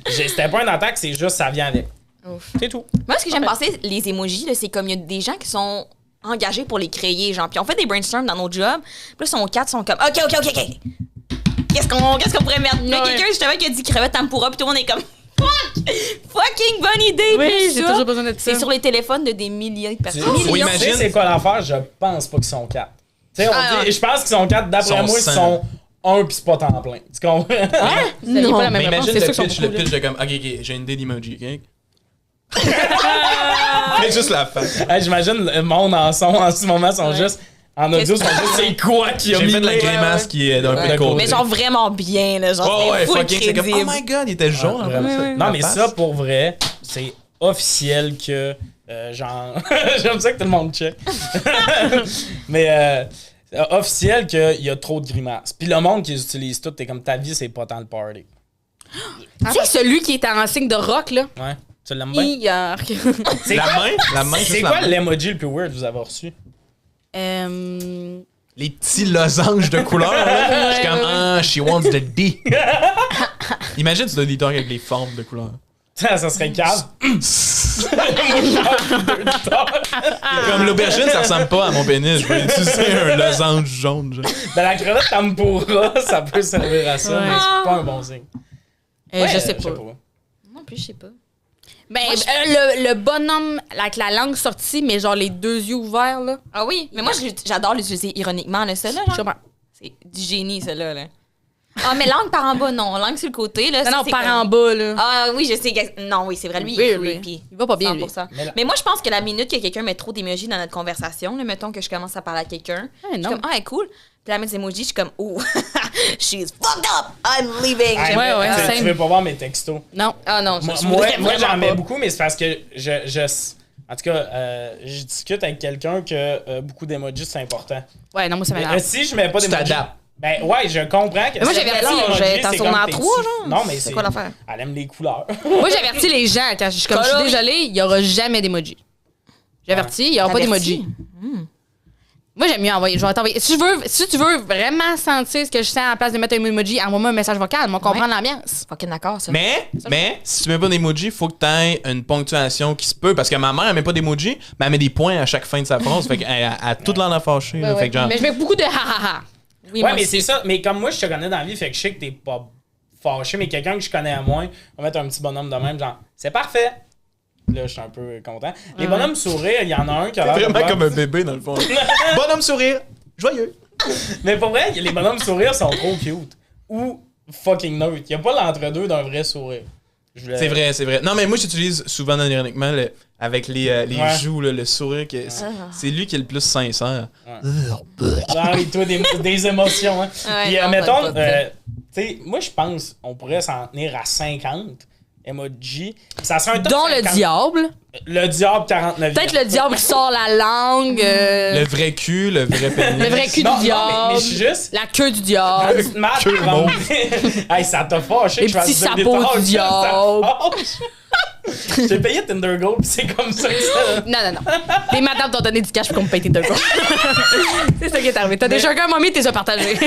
C'était pas une attaque, c'est juste ça vient avec. Ouf. C'est tout. Moi, ce que j'aime passer, les emojis, là, c'est comme il y a des gens qui sont engagés pour les créer, genre. Puis on fait des brainstorms dans nos jobs. Puis là, sont quatre, sont comme OK. Qu'est-ce qu'on pourrait mettre? Puis là, Ouais. quelqu'un, justement, qui a dit crevette tempura, puis tout le monde est comme fuck! Fucking bonne idée! Oui, Puis j'ai ça, toujours besoin de ça. c'est sur les téléphones de des milliers de personnes. Tu Oui, Millions. imagine- sais c'est quoi l'affaire? Je pense pas qu'ils sont quatre. Tu sais, Ah, je pense qu'ils sont quatre. D'après Sont moi, ils 100. sont un pis c'est pas temps plein. Tu comprends? C'est pas la même Mais réponse, imagine c'est sûr le qu'ils pitch, sont le beaucoup, là. pitch de comme, ok, j'ai une idée d'emoji, ok? Fais juste la face. Hey, j'imagine le monde en son en ce moment sont juste. En audio, sont juste c'est quoi qui a J'ai mis fait de la les- grimace qui est d'un peu de côté. Mais genre vraiment bien, là. Genre, Oh c'est ouais, full fucking, c'est comme, oh crédible. my god, il était jaune. en Vraiment. plus. Non, La mais face. ça, pour vrai, c'est officiel que, genre, j'aime ça que tout le monde check. Mais officiel qu'il y a trop de grimaces. Puis le monde qui les utilise tout, t'es comme, ta vie, c'est pas tant le party. Tu sais, celui qui est en signe de rock, là. Ouais, tu l'aimes bien? Yark. C'est La quoi, main, c'est juste quoi la main. l'emoji le plus weird que vous avez reçu? Les petits losanges de couleur, là. Je suis comme, ouais, ah, she wants the D. Imagine, tu dois des talks avec les formes de couleur. Ça serait cave. Comme l'aubergine, ça ressemble pas à mon pénis. Je vais utiliser un losange jaune. Genre. Ben, la crevette tempura, ça peut servir à ça, Ouais. mais c'est pas un bon signe. Je sais Ouais, pas. Non plus, je sais pas. Ben, le bonhomme avec la langue sortie, mais genre les deux yeux ouverts, là. Ah oui, mais moi, j'adore l'utiliser ironiquement, là, celle-là. Je genre. comprends. C'est du génie, celle-là. Là. Ah, mais langue par en bas, non. Langue sur le côté, là. Non, ça, non, c'est par comme- en bas, là. Ah oui, je sais. Non, oui, c'est vrai. Lui, il est Oui, creepy. il va pas bien, lui. 100%. Mais Mais, là- moi, je pense que la minute que quelqu'un met trop d'émojis dans notre conversation, là, mettons que je commence à parler à quelqu'un, Ah, je suis non. comme, ah, cool. Puis là, elle met des emojis, je suis comme, oh, she's fucked up. I'm leaving. Hey, Ouais, ouais, tu same. veux pas voir mes textos? Non. Ah non, je Moi, voudrais moi, vraiment j'en mets pas. beaucoup, mais c'est parce que en tout cas, je discute avec quelqu'un que beaucoup d'emojis, c'est important. Ouais, non, moi, ça Mais, m'énerve. si je mets pas Tu d'emojis... t'adaptes. Ben ouais, je comprends que... Mais moi, si j'avertis, je mets là, l'emoji, t'en c'est tournes comme en t'es 3, dessus. genre? Non, mais C'est quoi l'affaire? Elle aime les couleurs. Moi, j'avertis les gens quand je suis comme, je suis Coloré. désolée, il y aura jamais d'emoji. J'avertis, il y aura pas T'avertis? d'emoji. Moi, j'aime mieux envoyer. Je vais t'envoyer. Si tu veux vraiment sentir ce que je sens à la place de mettre un emoji, envoie-moi un message vocal. On va comprendre l'ambiance. Fucking d'accord, ça. Mais, si tu mets pas d'emoji, faut que t'aies une ponctuation qui se peut. Parce que ma mère, elle met pas d'emoji, mais elle met des points à chaque fin de sa phrase. Fait qu'elle a toute l'air fâchée. là. Fait que genre, Mais je mets beaucoup de ha ha ha. Oui, Ouais, moi mais aussi. c'est ça. Mais comme moi, je te connais dans la vie, fait que je sais que t'es pas fâché, mais quelqu'un que je connais à moins, on va mettre un petit bonhomme de même, genre, c'est parfait. Là, je suis un peu content. Les bonhommes sourires, il y en a un qui a l'air de vraiment voir- comme un bébé dans le fond. Bonhomme sourire, joyeux. Mais pour vrai, les bonhommes sourires sont trop cute. Ou fucking neutre. Il n'y a pas l'entre-deux d'un vrai sourire. Je voulais- C'est vrai. Non, mais moi, j'utilise souvent non ironiquement avec les Ouais. joues, là, le sourire. C'est lui qui est le plus sincère. Ah oui, toi, des émotions. Hein. Ouais, Puis, non, mettons, pas de ça. tu sais, moi, je pense on pourrait s'en tenir à 50. emoji. Ça serait un top Dont le 50. diable. Le diable 49. Peut-être le diable qui sort la langue. Le vrai cul, le vrai pénis. Le vrai cul Non, du diable. mais je suis juste. La queue du diable. Petite Matt, Queue avant- mauve. Hey, ça t'a fâché Les que je fasse petits des sabots détails, du ça diable. fâche. J'ai payé Tinder Gold pis c'est comme ça que ça. Non. Les madames t'ont donné du cash pour qu'on me paye tes deux gars. C'est ça qui est arrivé. T'as des sugar mommy, t'es ça partagé.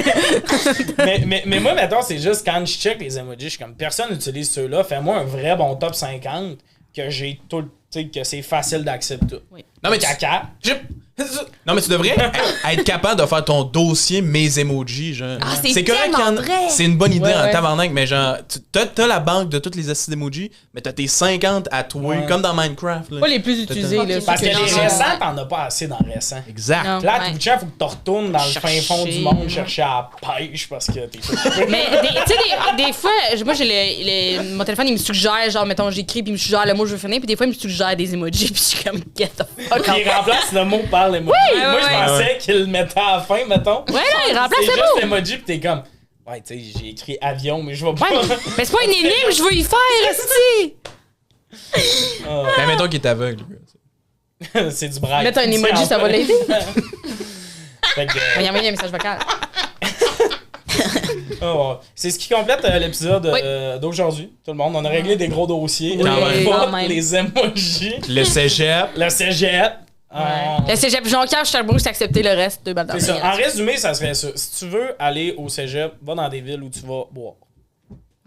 mais moi, mettons, c'est juste quand je check les emojis, je suis comme personne n'utilise ceux-là. Fais-moi un vrai bon top 50 que j'ai tout le. Tu sais, que c'est facile d'accepter. Non, mais Caca. Non, mais tu devrais être capable de faire ton dossier mes emojis, genre. Ah, c'est correct tellement qu'il y en- vrai. C'est une bonne idée Ouais, en ouais. tabarnak, mais genre, t'as la banque de toutes les acides emojis, mais t'as tes 50 à toi, Ouais. comme dans Minecraft. Là. Pas les plus utilisés, là. Parce que ceux les j'ai. récents, t'en as pas assez dans le récent. Exact. Non. Là, Ouais. tout le temps, faut que tu retournes dans le fin fond du Chercher. monde chercher à la pêche parce que t'es Mais tu sais, des fois, moi, j'ai mon téléphone, il me suggère, genre, mettons, j'écris, puis il me suggère le mot, je veux finir, puis des fois, il me suggère des emojis, puis je suis comme, get the fuck out. Il remplace le mot par l'emoji. Moi, je pensais qu'il le mettait à la fin, mettons. Ouais, non, il remplace C'est le juste mot. l'emoji, pis t'es comme. Ouais, tu sais, j'ai écrit avion, mais je vais pas. Ouais, mais c'est pas une énigme, je veux y faire, esti. Ben, mettons qu'il est aveugle. C'est du braille. Mettre un emoji, ça va l'aider. Fait que, Il y a envoyé un message vocal. oh, ouais. C'est ce qui complète l'épisode Oui. d'aujourd'hui. Tout le monde, on a réglé des gros dossiers. Quand même. Pas Quand même. les emojis. Le cégep. Le cégep. Le cégep Jonquière, Sherbrooke, c'est accepté le reste, 2 balles dans C'est le ça. En résumé, ça serait ça. Si tu veux aller au cégep, va dans des villes où tu vas boire.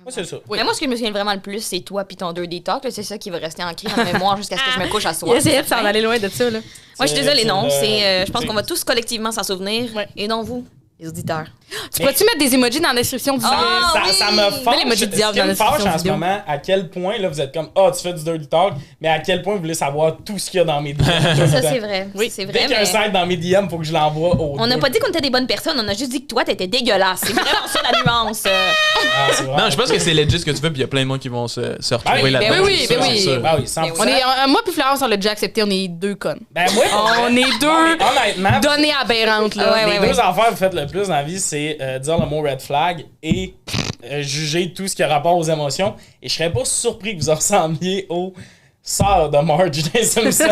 Moi, c'est ça. Mais moi, ce que je me souviens vraiment le plus, c'est toi puis ton 2D Talk. là. C'est ça qui va rester ancré dans ma mémoire jusqu'à ce que je me couche à soir. Il essayait de s'en aller loin de ça, là. Moi, je suis désolée, non. Je pense c'est- qu'on va tous collectivement s'en souvenir. Ouais. Et non vous, les auditeurs. Tu pourrais-tu mettre des emojis dans la description du Ah, ça, oui! ça me fâche. Mets l'emoji de diable Ce qui dans me la fâche description en ce vidéo. moment, à quel point là, vous êtes comme tu fais du dirty talk, mais à quel point vous voulez savoir tout ce qu'il y a dans mes DM. Ça, c'est vrai. Oui. C'est Dès vrai, qu'il y a un mais... site dans mes DM, faut que je l'envoie au. On n'a pas dit qu'on était des bonnes personnes, on a juste dit que toi, t'étais dégueulasse. C'est vraiment ça la nuance. Ah, c'est vraiment Non, je pense que c'est legit ce que tu fais, puis il y a plein de monde qui vont se retrouver oui, là-dedans. ben oui, c'est ben sûr, oui. c'est sûr. Ben oui, 100%. On est, moi puis Florence, on l'a déjà accepté, on est 2 connes. Ben moi, On est Non, 2 mais honnêtement, données aberrantes, là. Ouais, les ouais, deux affaires que vous faites le plus dans la vie, c'est dire le mot red flag et juger tout ce qui a rapport aux émotions. Et je serais pas surpris que vous ressembliez aux sœurs de Marge dans Simpsons.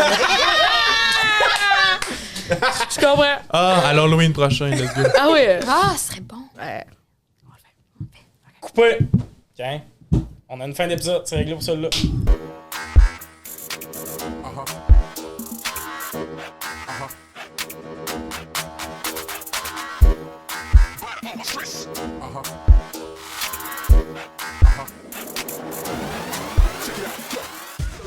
Je comprends. Ah, à l'Halloween prochain, let's go. Ah ouais. Ah, ce serait bon. Ouais. Coupé. Tiens. On a une fin d'épisode, c'est réglé pour celui-là.